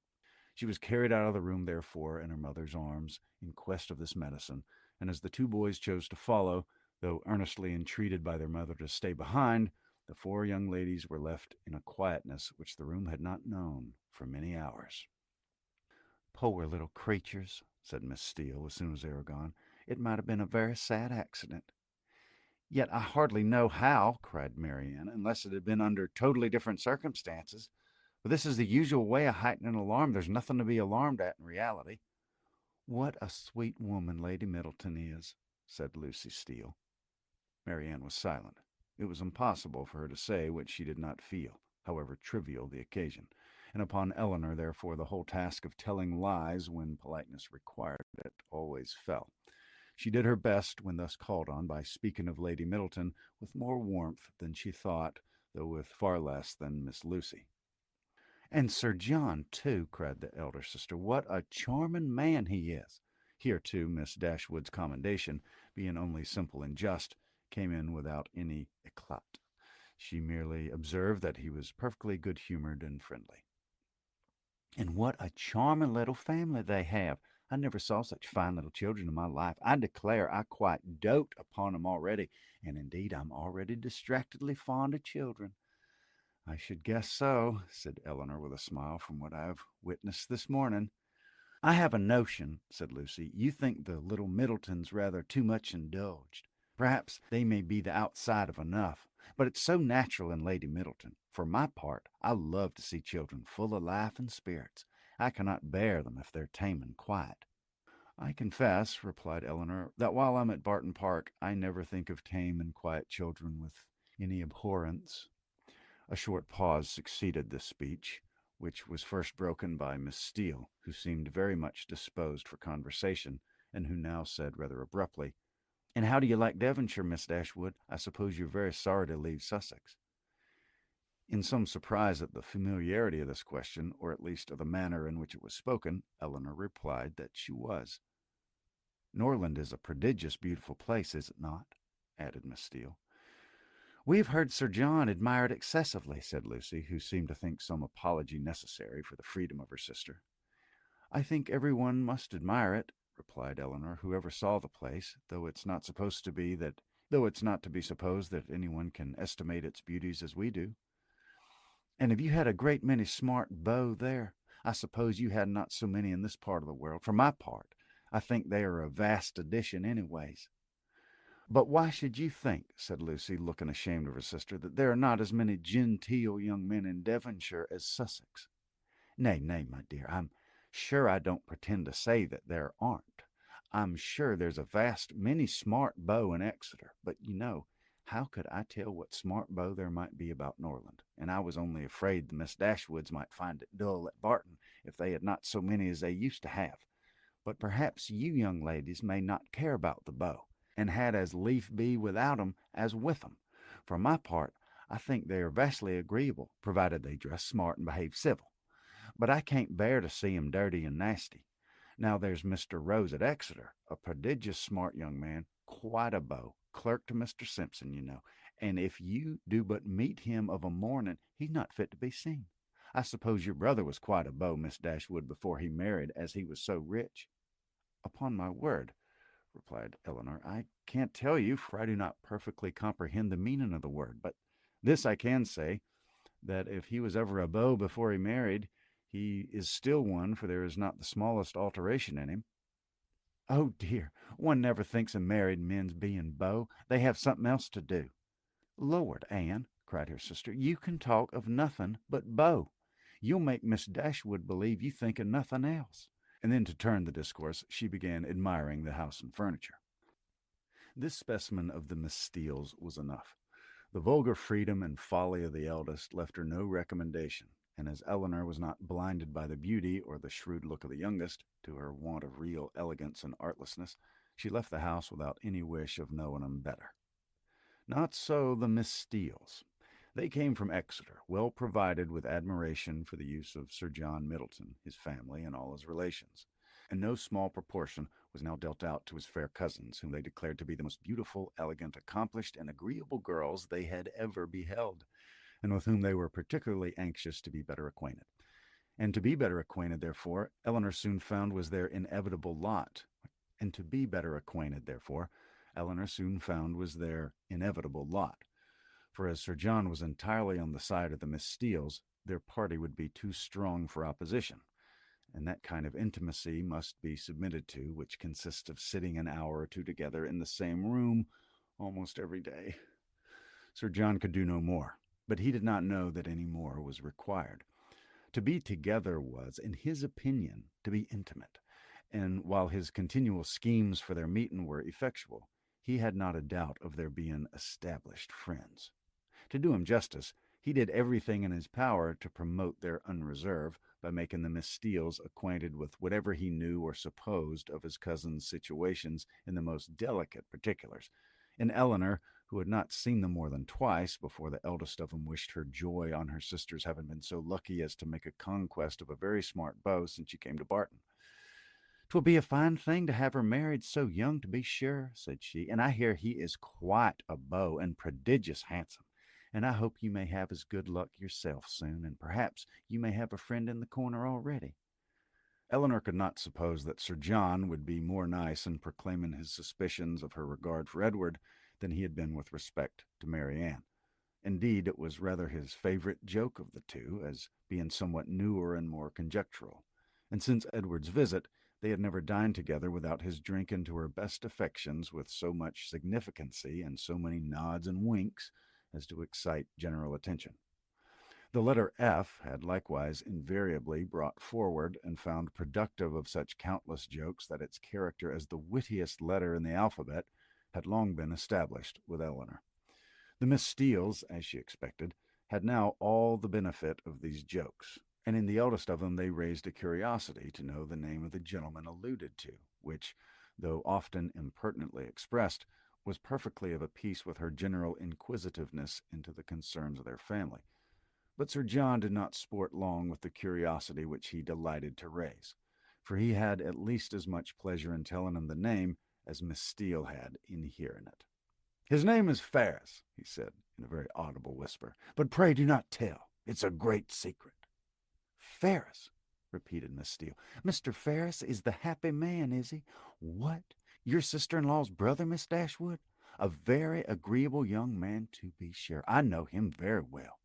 She was carried out of the room, therefore, in her mother's arms, in quest of this medicine, and as the two boys chose to follow, though earnestly entreated by their mother to stay behind, the four young ladies were left in a quietness which the room had not known for many hours. "Poor little creatures," said Miss Steele, as soon as they were gone. "It might have been a very sad accident." "Yet I hardly know how," cried Marianne, "unless it had been under totally different circumstances. But this is the usual way of heightening alarm. There's nothing to be alarmed at in reality." "What a sweet woman Lady Middleton is," said Lucy Steele. Marianne was silent. It was impossible for her to say what she did not feel, however trivial the occasion, and upon Eleanor, therefore, the whole task of telling lies when politeness required it always fell. She did her best when thus called on by speaking of Lady Middleton with more warmth than she thought, though with far less than Miss Lucy. "And Sir John, too," cried the elder sister. "What a charming man he is!" Here, too, Miss Dashwood's commendation, being only simple and just, came in without any éclat. She merely observed that he was perfectly good-humoured and friendly. "And what a charming little family they have! I never saw such fine little children in my life. I declare I quite dote upon 'em already, and indeed I'm already distractedly fond of children." "I should guess so," said Eleanor with a smile, "from what I have witnessed this morning." "I have a notion," said Lucy, "you think the little Middletons rather too much indulged. Perhaps they may be the outside of enough, but it's so natural in Lady Middleton. For my part, I love to see children full of life and spirits. I cannot bear them if they're tame and quiet." "I confess," replied Eleanor, "that while I'm at Barton Park, I never think of tame and quiet children with any abhorrence." A short pause succeeded this speech, which was first broken by Miss Steele, who seemed very much disposed for conversation, and who now said rather abruptly, "And how do you like Devonshire, Miss Dashwood? I suppose you're very sorry to leave Sussex." In some surprise at the familiarity of this question, or at least of the manner in which it was spoken, Eleanor replied that she was. "Norland is a prodigious beautiful place, is it not?" added Miss Steele. "We have heard Sir John admire it excessively," said Lucy, who seemed to think some apology necessary for the freedom of her sister. "I think every one must admire it," replied Eleanor, "whoever saw the place, though it's not to be supposed that anyone can estimate its beauties as we do." "And have you had a great many smart beaux there? I suppose you had not so many in this part of the world. For my part, I think they are a vast addition anyways." "But why should you think," said Lucy, looking ashamed of her sister, "that there are not as many genteel young men in Devonshire as Sussex?" "Nay, nay, my dear, I'm sure I don't pretend to say that there aren't. I'm sure there's a vast many smart beaux in Exeter, but how could I tell what smart beaux there might be about Norland? And I was only afraid the Miss Dashwoods might find it dull at Barton if they had not so many as they used to have. But perhaps you young ladies may not care about the beaux, and had as lief be without 'em as with 'em. For my part, I think they are vastly agreeable, provided they dress smart and behave civil. But I can't bear to see 'em dirty and nasty. Now there's Mr. Rose at Exeter, a prodigious smart young man, quite a beau, clerk to Mr. Simpson, you know, and if you do but meet him of a morning, he's not fit to be seen. I suppose your brother was quite a beau, Miss Dashwood, before he married, as he was so rich. Upon my word, replied Elinor, I can't tell you, for I do not perfectly comprehend the meaning of the word, but this I can say, that if he was ever a beau before he married, he is still one, for there is not the smallest alteration in him. Oh dear, one never thinks of married men's being beaux. They have something else to do. Lord, Anne, cried her sister, you can talk of nothing but beaux. You'll make Miss Dashwood believe you think of nothing else. And then to turn the discourse, she began admiring the house and furniture. This specimen of the Miss Steeles was enough. The vulgar freedom and folly of the eldest left her no recommendation, and as Elinor was not blinded by the beauty or the shrewd look of the youngest, to her want of real elegance and artlessness, she left the house without any wish of knowing 'em better. Not so the Miss Steeles. They came from Exeter, well provided with admiration for the use of Sir John Middleton, his family, and all his relations. And no small proportion was now dealt out to his fair cousins, whom they declared to be the most beautiful, elegant, accomplished, and agreeable girls they had ever beheld, and with whom they were particularly anxious to be better acquainted. And to be better acquainted, therefore, Elinor soon found was their inevitable lot. And to be better acquainted, therefore, Elinor soon found was their inevitable lot. For as Sir John was entirely on the side of the Miss Steeles, their party would be too strong for opposition, and that kind of intimacy must be submitted to which consists of sitting an hour or two together in the same room almost every day. Sir John could do no more, but he did not know that any more was required. To be together was, in his opinion, to be intimate, and while his continual schemes for their meeting were effectual, he had not a doubt of their being established friends. To do him justice, he did everything in his power to promote their unreserve by making the Miss Steeles acquainted with whatever he knew or supposed of his cousin's situations in the most delicate particulars. And Elinor, who had not seen them more than twice before the eldest of them wished her joy on her sister's having been so lucky as to make a conquest of a very smart beau since she came to Barton. "'Twill be a fine thing to have her married so young, to be sure," said she, "and I hear he is quite a beau and prodigious handsome. And I hope you may have as good luck yourself soon, and perhaps you may have a friend in the corner already." Elinor could not suppose that Sir John would be more nice in proclaiming his suspicions of her regard for Edward than he had been with respect to Mary Anne. Indeed, it was rather his favourite joke of the two, as being somewhat newer and more conjectural. And since Edward's visit, they had never dined together without his drinking to her best affections with so much significancy and so many nods and winks as to excite general attention. The letter F had likewise invariably brought forward and found productive of such countless jokes that its character as the wittiest letter in the alphabet had long been established with Elinor. The Miss Steeles, as she expected, had now all the benefit of these jokes, and in the eldest of them they raised a curiosity to know the name of the gentleman alluded to, which, though often impertinently expressed, was perfectly of a piece with her general inquisitiveness into the concerns of their family. But Sir John did not sport long with the curiosity which he delighted to raise, for he had at least as much pleasure in telling him the name as Miss Steele had in hearing it. "His name is Ferris," he said in a very audible whisper, "but pray do not tell. It's a great secret." "Ferris," repeated Miss Steele. "Mr. Ferris is the happy man, is he? What? Your sister-in-law's brother, Miss Dashwood? A very agreeable young man, to be sure. I know him very well."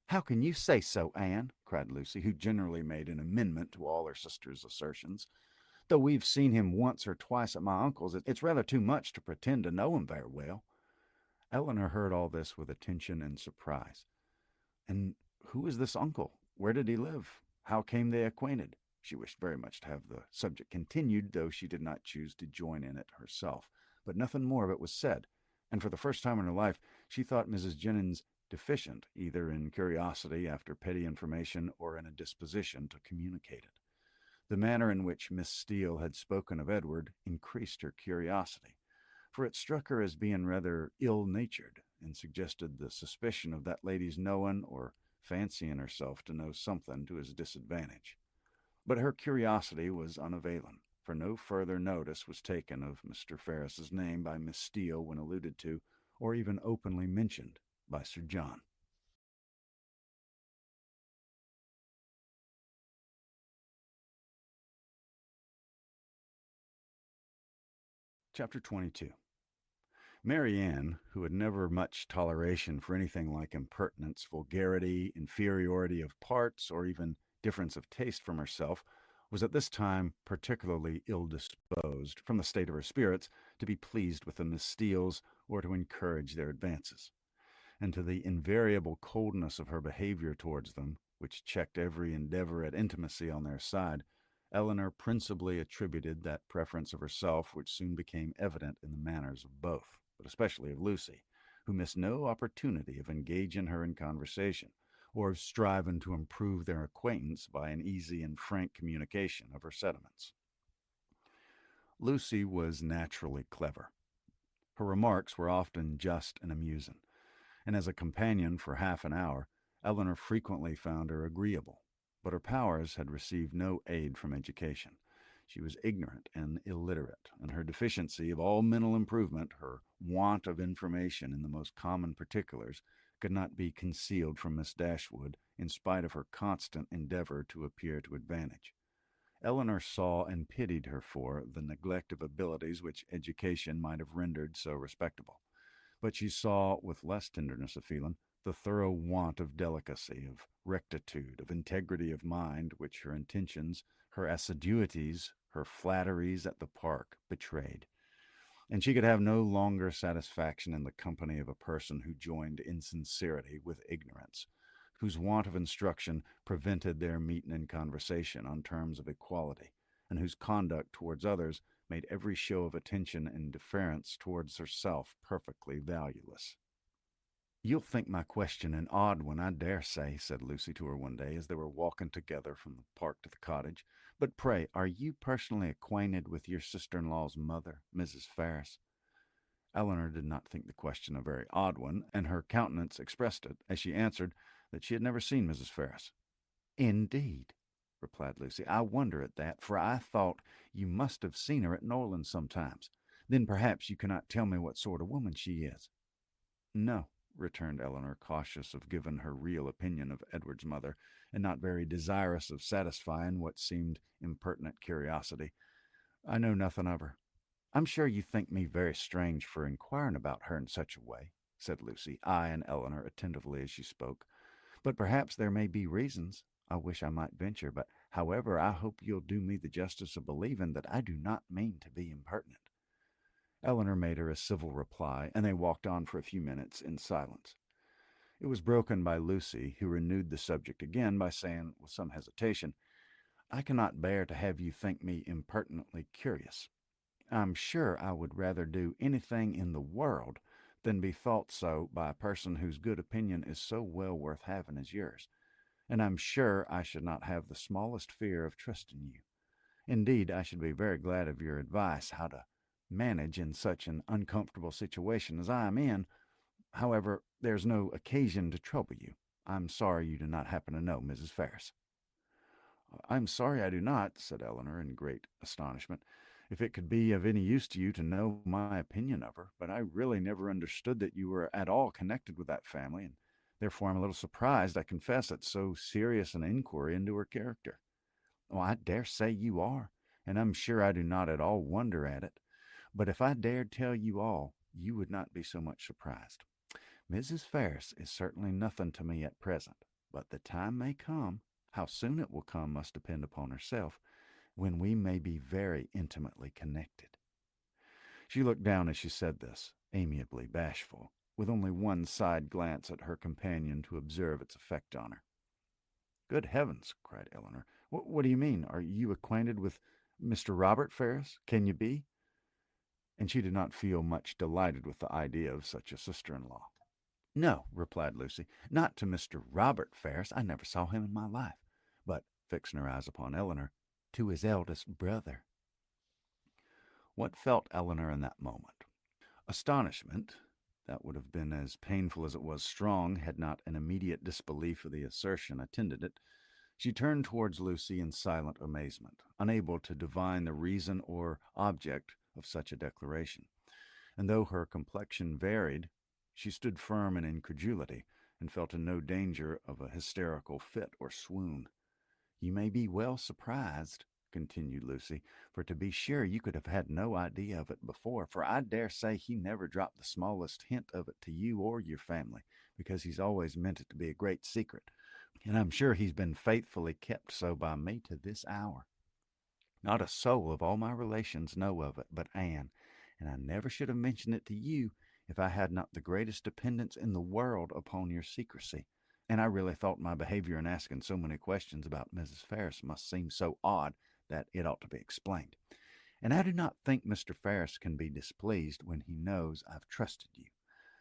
"How can you say so, Anne?" cried Lucy, who generally made an amendment to all her sister's assertions. "Though we've seen him once or twice at my uncle's, it's rather too much to pretend to know him very well." Elinor heard all this with attention and surprise. "And who is this uncle? Where did he live? How came they acquainted?" She wished very much to have the subject continued, though she did not choose to join in it herself. But nothing more of it was said, and for the first time in her life she thought Mrs. Jennings deficient either in curiosity after petty information or in a disposition to communicate it. The manner in which Miss Steele had spoken of Edward increased her curiosity, for it struck her as being rather ill-natured, and suggested the suspicion of that lady's knowing or fancying herself to know something to his disadvantage. But her curiosity was unavailing, for no further notice was taken of Mr. Ferris's name by Miss Steele when alluded to, or even openly mentioned by Sir John. Chapter 22. Mary Ann, who had never much toleration for anything like impertinence, vulgarity, inferiority of parts, or even difference of taste from herself, was at this time particularly ill disposed, from the state of her spirits, to be pleased with the Miss Steeles or to encourage their advances. And to the invariable coldness of her behavior towards them, which checked every endeavor at intimacy on their side, Eleanor principally attributed that preference of herself which soon became evident in the manners of both, but especially of Lucy, who missed no opportunity of engaging her in conversation, or of striving to improve their acquaintance by an easy and frank communication of her sentiments. Lucy was naturally clever. Her remarks were often just and amusing, and as a companion for half an hour, Eleanor frequently found her agreeable. But her powers had received no aid from education. She was ignorant and illiterate, and her deficiency of all mental improvement, her want of information in the most common particulars, could not be concealed from Miss Dashwood, in spite of her constant endeavor to appear to advantage. Eleanor saw and pitied her for the neglect of abilities which education might have rendered so respectable. But she saw, with less tenderness of feeling, the thorough want of delicacy, of rectitude, of integrity of mind, which her intentions, her assiduities, her flatteries at the park betrayed. And she could have no longer satisfaction in the company of a person who joined insincerity with ignorance, whose want of instruction prevented their meeting in conversation on terms of equality, and whose conduct towards others made every show of attention and deference towards herself perfectly valueless. "You'll think my question an odd one, I dare say," said Lucy to her one day, as they were walking together from the park to the cottage. "But pray, are you personally acquainted with your sister-in-law's mother, Mrs. Ferris?" Eleanor did not think the question a very odd one, and her countenance expressed it, as she answered that she had never seen Mrs. Ferris. "Indeed," replied Lucy. "I wonder at that, for I thought you must have seen her at Norland sometimes. Then perhaps you cannot tell me what sort of woman she is." "No," returned Eleanor, cautious of giving her real opinion of Edward's mother, and not very desirous of satisfying what seemed impertinent curiosity. "I know nothing of her." "I'm sure you think me very strange for inquiring about her in such a way," said Lucy, eyeing Eleanor attentively as she spoke. "But perhaps there may be reasons. I wish I might venture, but however, I hope you'll do me the justice of believing that I do not mean to be impertinent." Eleanor made her a civil reply, and they walked on for a few minutes in silence. It was broken by Lucy, who renewed the subject again by saying, with some hesitation, "I cannot bear to have you think me impertinently curious. I'm sure I would rather do anything in the world than be thought so by a person whose good opinion is so well worth having as yours, and I'm sure I should not have the smallest fear of trusting you. Indeed, I should be very glad of your advice how to manage in such an uncomfortable situation as I am in. However, there's no occasion to trouble you. I'm sorry you do not happen to know Mrs. Ferris." "I'm sorry I do not," said Eleanor in great astonishment, "if it could be of any use to you to know my opinion of her. But I really never understood that you were at all connected with that family, and therefore I'm a little surprised, I confess, at so serious an inquiry into her character." "Oh, I dare say you are, and I'm sure I do not at all wonder at it. But if I dared tell you all, you would not be so much surprised. Mrs. Ferris is certainly nothing to me at present, but the time may come, how soon it will come must depend upon herself, when we may be very intimately connected." She looked down as she said this, amiably bashful, with only one side glance at her companion to observe its effect on her. "Good heavens!" cried Eleanor. What do you mean? Are you acquainted with Mr. Robert Ferris? Can you be?" And she did not feel much delighted with the idea of such a sister-in-law. "No," replied Lucy, "not to Mr. Robert Ferris. I never saw him in my life. But," fixing her eyes upon Eleanor, "to his eldest brother." What felt Eleanor in that moment? Astonishment, That would have been as painful as it was strong had not an immediate disbelief of the assertion attended it. She turned towards Lucy in silent amazement, unable to divine the reason or object of such a declaration. And though her complexion varied, she stood firm in incredulity and felt in no danger of a hysterical fit or swoon. "You may be well surprised," continued Lucy, "for to be sure you could have had no idea of it before, for I dare say he never dropped the smallest hint of it to you or your family, because he's always meant it to be a great secret, and I'm sure he's been faithfully kept so by me to this hour. Not a soul of all my relations know of it but Anne, and I never should have mentioned it to you if I had not the greatest dependence in the world upon your secrecy. And I really thought my behavior in asking so many questions about Mrs. Ferris must seem so odd that it ought to be explained. And I do not think Mr. Ferris can be displeased when he knows I've trusted you,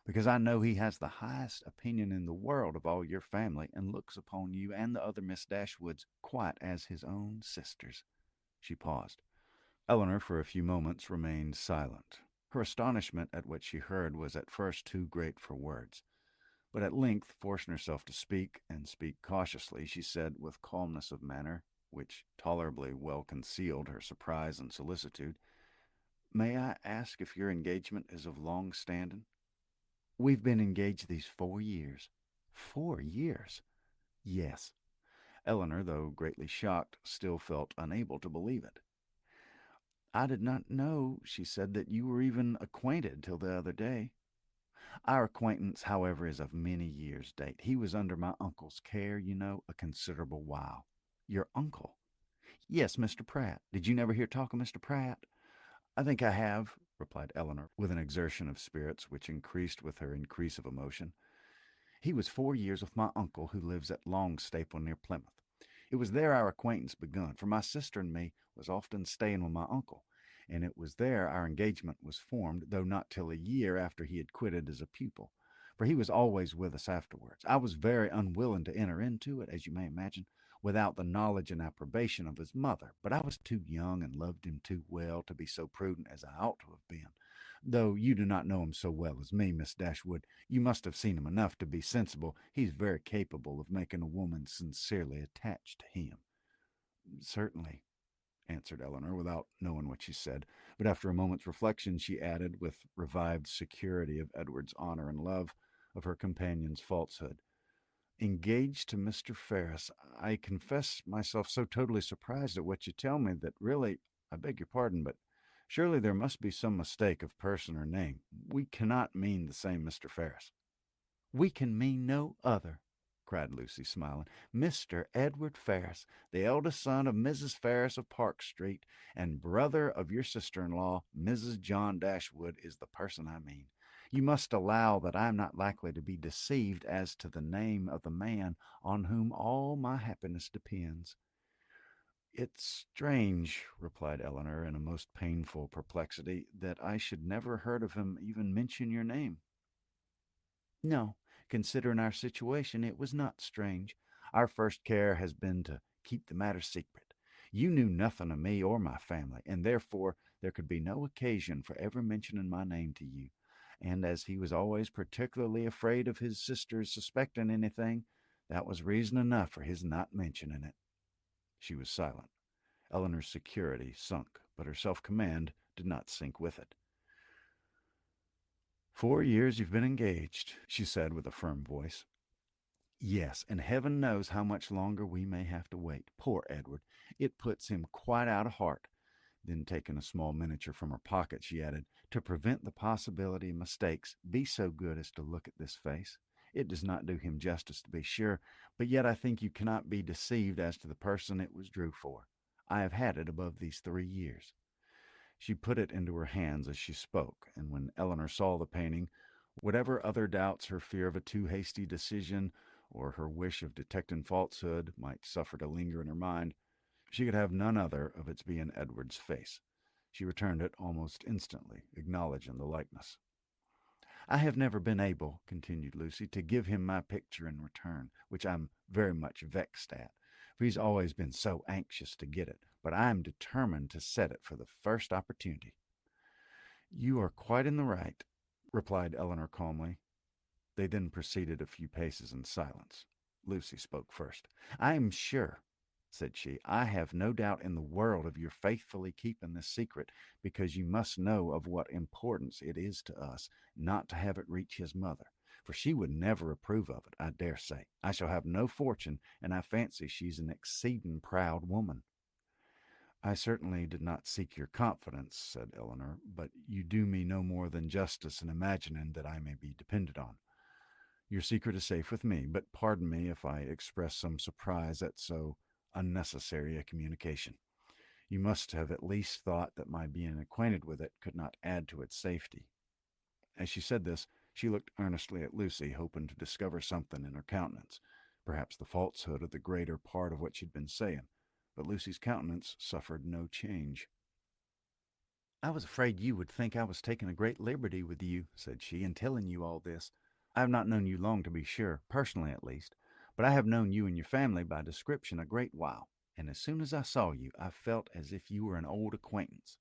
because I know he has the highest opinion in the world of all your family and looks upon you and the other Miss Dashwoods quite as his own sisters." She paused. Eleanor for a few moments remained silent. Her astonishment at what she heard was at first too great for words. But at length, forcing herself to speak, and speak cautiously, she said with calmness of manner, which tolerably well concealed her surprise and solicitude, "May I ask if your engagement is of long standing?" "We've been engaged these 4 years." "4 years?" "Yes." Eleanor, though greatly shocked, still felt unable to believe it. "I did not know," she said, "that you were even acquainted till the other day." "Our acquaintance, however, is of many years' date. He was under my uncle's care, you know, a considerable while." "Your uncle?" "Yes, Mr. Pratt. Did you never hear talk of Mr. Pratt?" "I think I have," replied Eleanor, with an exertion of spirits which increased with her increase of emotion. "He was 4 years with my uncle, who lives at Longstaple near Plymouth. It was there our acquaintance begun, for my sister and me was often staying with my uncle, and it was there our engagement was formed, though not till a year after he had quitted as a pupil, for he was always with us afterwards. I was very unwilling to enter into it, as you may imagine, without the knowledge and approbation of his mother, but I was too young and loved him too well to be so prudent as I ought to have been. Though you do not know him so well as me, Miss Dashwood, you must have seen him enough to be sensible he's very capable of making a woman sincerely attached to him." "Certainly," answered Eleanor, without knowing what she said, but after a moment's reflection she added, with revived security of Edward's honor and love, of her companion's falsehood, "Engaged to Mr. Ferris. I confess myself so totally surprised at what you tell me that really, I beg your pardon, but surely there must be some mistake of person or name. We cannot mean the same Mr. Ferris." "We can mean no other," cried Lucy, smiling. "Mr. Edward Ferris, the eldest son of Mrs. Ferris of Park Street, and brother of your sister-in-law, Mrs. John Dashwood, is the person I mean. You must allow that I am not likely to be deceived as to the name of the man on whom all my happiness depends." "It's strange," replied Eleanor, in a most painful perplexity, "that I should never heard of him even mention your name." "No, considering our situation, it was not strange. Our first care has been to keep the matter secret. You knew nothing of me or my family, and therefore there could be no occasion for ever mentioning my name to you. And as he was always particularly afraid of his sister's suspecting anything, that was reason enough for his not mentioning it." She was silent. Eleanor's security sunk, but her self-command did not sink with it. "4 years you've been engaged," she said with a firm voice. "Yes, and heaven knows how much longer we may have to wait. Poor Edward! It puts him quite out of heart." Then, taking a small miniature from her pocket, she added, "To prevent the possibility of mistakes, be so good as to look at this face. It does not do him justice, to be sure, but yet I think you cannot be deceived as to the person it was drew for. I have had it above these 3 years." She put it into her hands as she spoke, and when Eleanor saw the painting, whatever other doubts her fear of a too hasty decision or her wish of detecting falsehood might suffer to linger in her mind, she could have none other of its being Edward's face. She returned it almost instantly, acknowledging the likeness. "I have never been able," continued Lucy, "to give him my picture in return, which I'm very much vexed at, for he's always been so anxious to get it, but I am determined to set it for the first opportunity." "You are quite in the right. replied Eleanor calmly. They then proceeded a few paces in silence. Lucy spoke first. "I am sure," said she, "I have no doubt in the world of your faithfully keeping this secret, because you must know of what importance it is to us not to have it reach his mother, for she would never approve of it, I dare say. I shall have no fortune, and I fancy she's an exceeding proud woman." "I certainly did not seek your confidence," said Eleanor, "but you do me no more than justice in imagining that I may be depended on. Your secret is safe with me, but pardon me if I express some surprise at so unnecessary a communication. You must have at least thought that my being acquainted with it could not add to its safety." As she said this, she looked earnestly at Lucy, hoping to discover something in her countenance, perhaps the falsehood of the greater part of what she'd been saying, but Lucy's countenance suffered no change. "I was afraid you would think I was taking a great liberty with you," said she, "in telling you all this. I have not known you long, to be sure, personally at least, but I have known you and your family by description a great while, and as soon as I saw you, I felt as if you were an old acquaintance.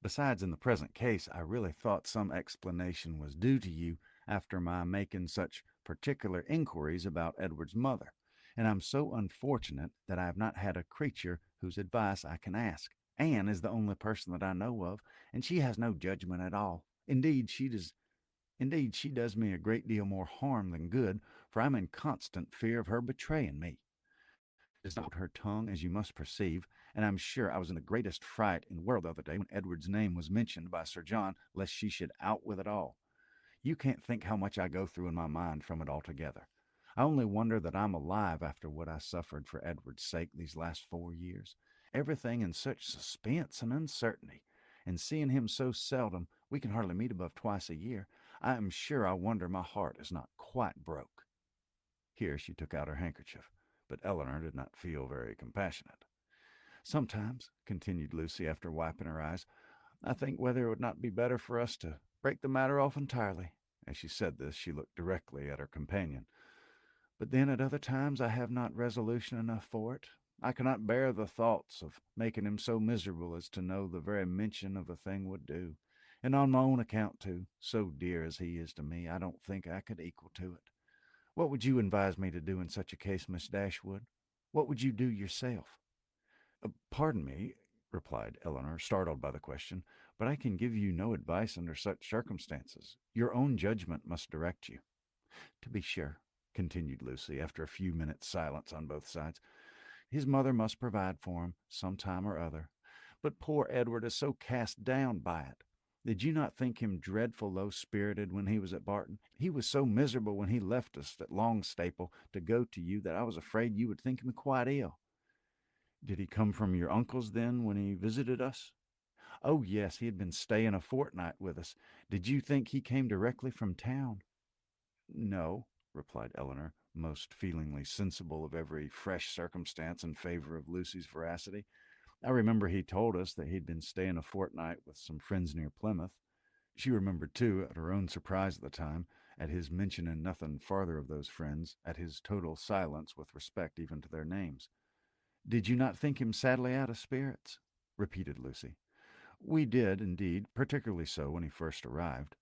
Besides, in the present case, I really thought some explanation was due to you after my making such particular inquiries about Edward's mother, and I'm so unfortunate that I have not had a creature whose advice I can ask. Anne is the only person that I know of, and she has no judgment at all. Indeed, she does me a great deal more harm than good, for I'm in constant fear of her betraying me. She does not hold her tongue, as you must perceive, and I'm sure I was in the greatest fright in the world the other day when Edward's name was mentioned by Sir John, lest she should out with it all. You can't think how much I go through in my mind from it altogether. I only wonder that I'm alive after what I suffered for Edward's sake these last 4 years. Everything in such suspense and uncertainty, and seeing him so seldom, we can hardly meet above twice a year. I am sure I wonder my heart is not quite broke." Here she took out her handkerchief, but Eleanor did not feel very compassionate. "Sometimes," continued Lucy, after wiping her eyes, "I think whether it would not be better for us to break the matter off entirely." As she said this, she looked directly at her companion. "But then at other times I have not resolution enough for it. I cannot bear the thoughts of making him so miserable as to know the very mention of the thing would do. And on my own account, too, so dear as he is to me, I don't think I could equal to it. What would you advise me to do in such a case, Miss Dashwood? What would you do yourself?" "Pardon me," replied Eleanor, startled by the question, "but I can give you no advice under such circumstances. Your own judgment must direct you." "To be sure," continued Lucy, after a few minutes' silence on both sides, "his mother must provide for him some time or other. But poor Edward is so cast down by it. Did you not think him dreadful low-spirited when he was at Barton? He was so miserable when he left us at Longstaple to go to you that I was afraid you would think him quite ill." "Did he come from your uncle's, then, when he visited us?" "Oh, yes, he had been staying a fortnight with us. Did you think he came directly from town?" "No," replied Eleanor, most feelingly sensible of every fresh circumstance in favor of Lucy's veracity. "I remember he told us that he'd been staying a fortnight with some friends near Plymouth." She remembered, too, at her own surprise at the time, at his mentioning nothing farther of those friends, at his total silence with respect even to their names. "Did you not think him sadly out of spirits?" repeated Lucy. "We did, indeed, particularly so when he first arrived.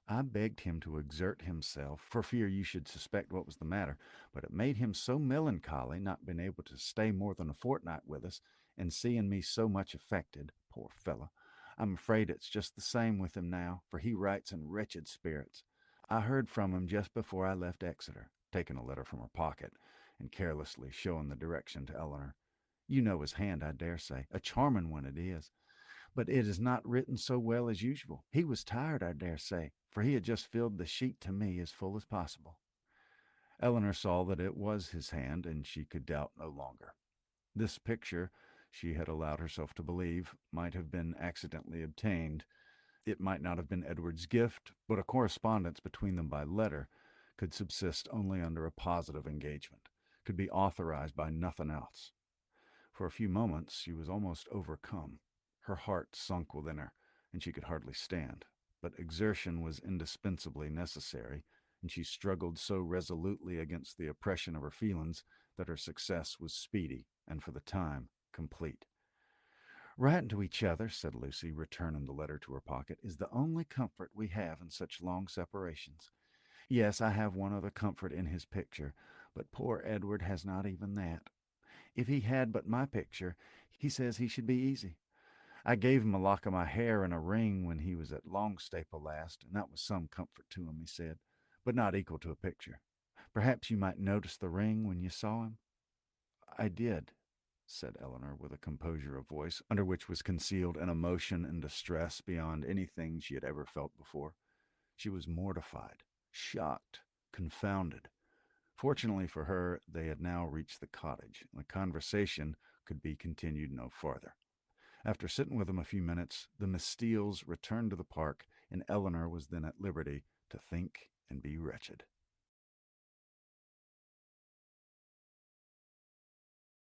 I begged him to exert himself, for fear you should suspect what was the matter, but it made him so melancholy not being able to stay more than a fortnight with us, and seeing me so much affected, poor fellow. I'm afraid it's just the same with him now, for he writes in wretched spirits. I heard from him just before I left Exeter," taking a letter from her pocket, and carelessly showing the direction to Eleanor. "You know his hand, I dare say. A charming one it is. But it is not written so well as usual. He was tired, I dare say, for he had just filled the sheet to me as full as possible." Eleanor saw that it was his hand, and she could doubt no longer. This picture, she had allowed herself to believe, might have been accidentally obtained. It might not have been Edward's gift, but a correspondence between them by letter could subsist only under a positive engagement, could be authorized by nothing else. For a few moments she was almost overcome. Her heart sunk within her, and she could hardly stand. But exertion was indispensably necessary, and she struggled so resolutely against the oppression of her feelings that her success was speedy and, for the time, complete. Writing to each other, said Lucy, returning the letter to her pocket, is the only comfort we have in such long separations. Yes, I have one other comfort in his picture, but poor Edward has not even that. If he had but my picture, he says he should be easy. I gave him a lock of my hair and a ring when he was at Longstaple last, and that was some comfort to him, he said, but not equal to a picture. Perhaps you might notice the ring when you saw him? I did, said Eleanor with a composure of voice under which was concealed an emotion and distress beyond anything she had ever felt before. She was mortified, shocked, confounded. Fortunately for her, they had now reached the cottage, and the conversation could be continued no farther. After sitting with them a few minutes, the Miss Steeles returned to the park, and Eleanor was then at liberty to think and be wretched.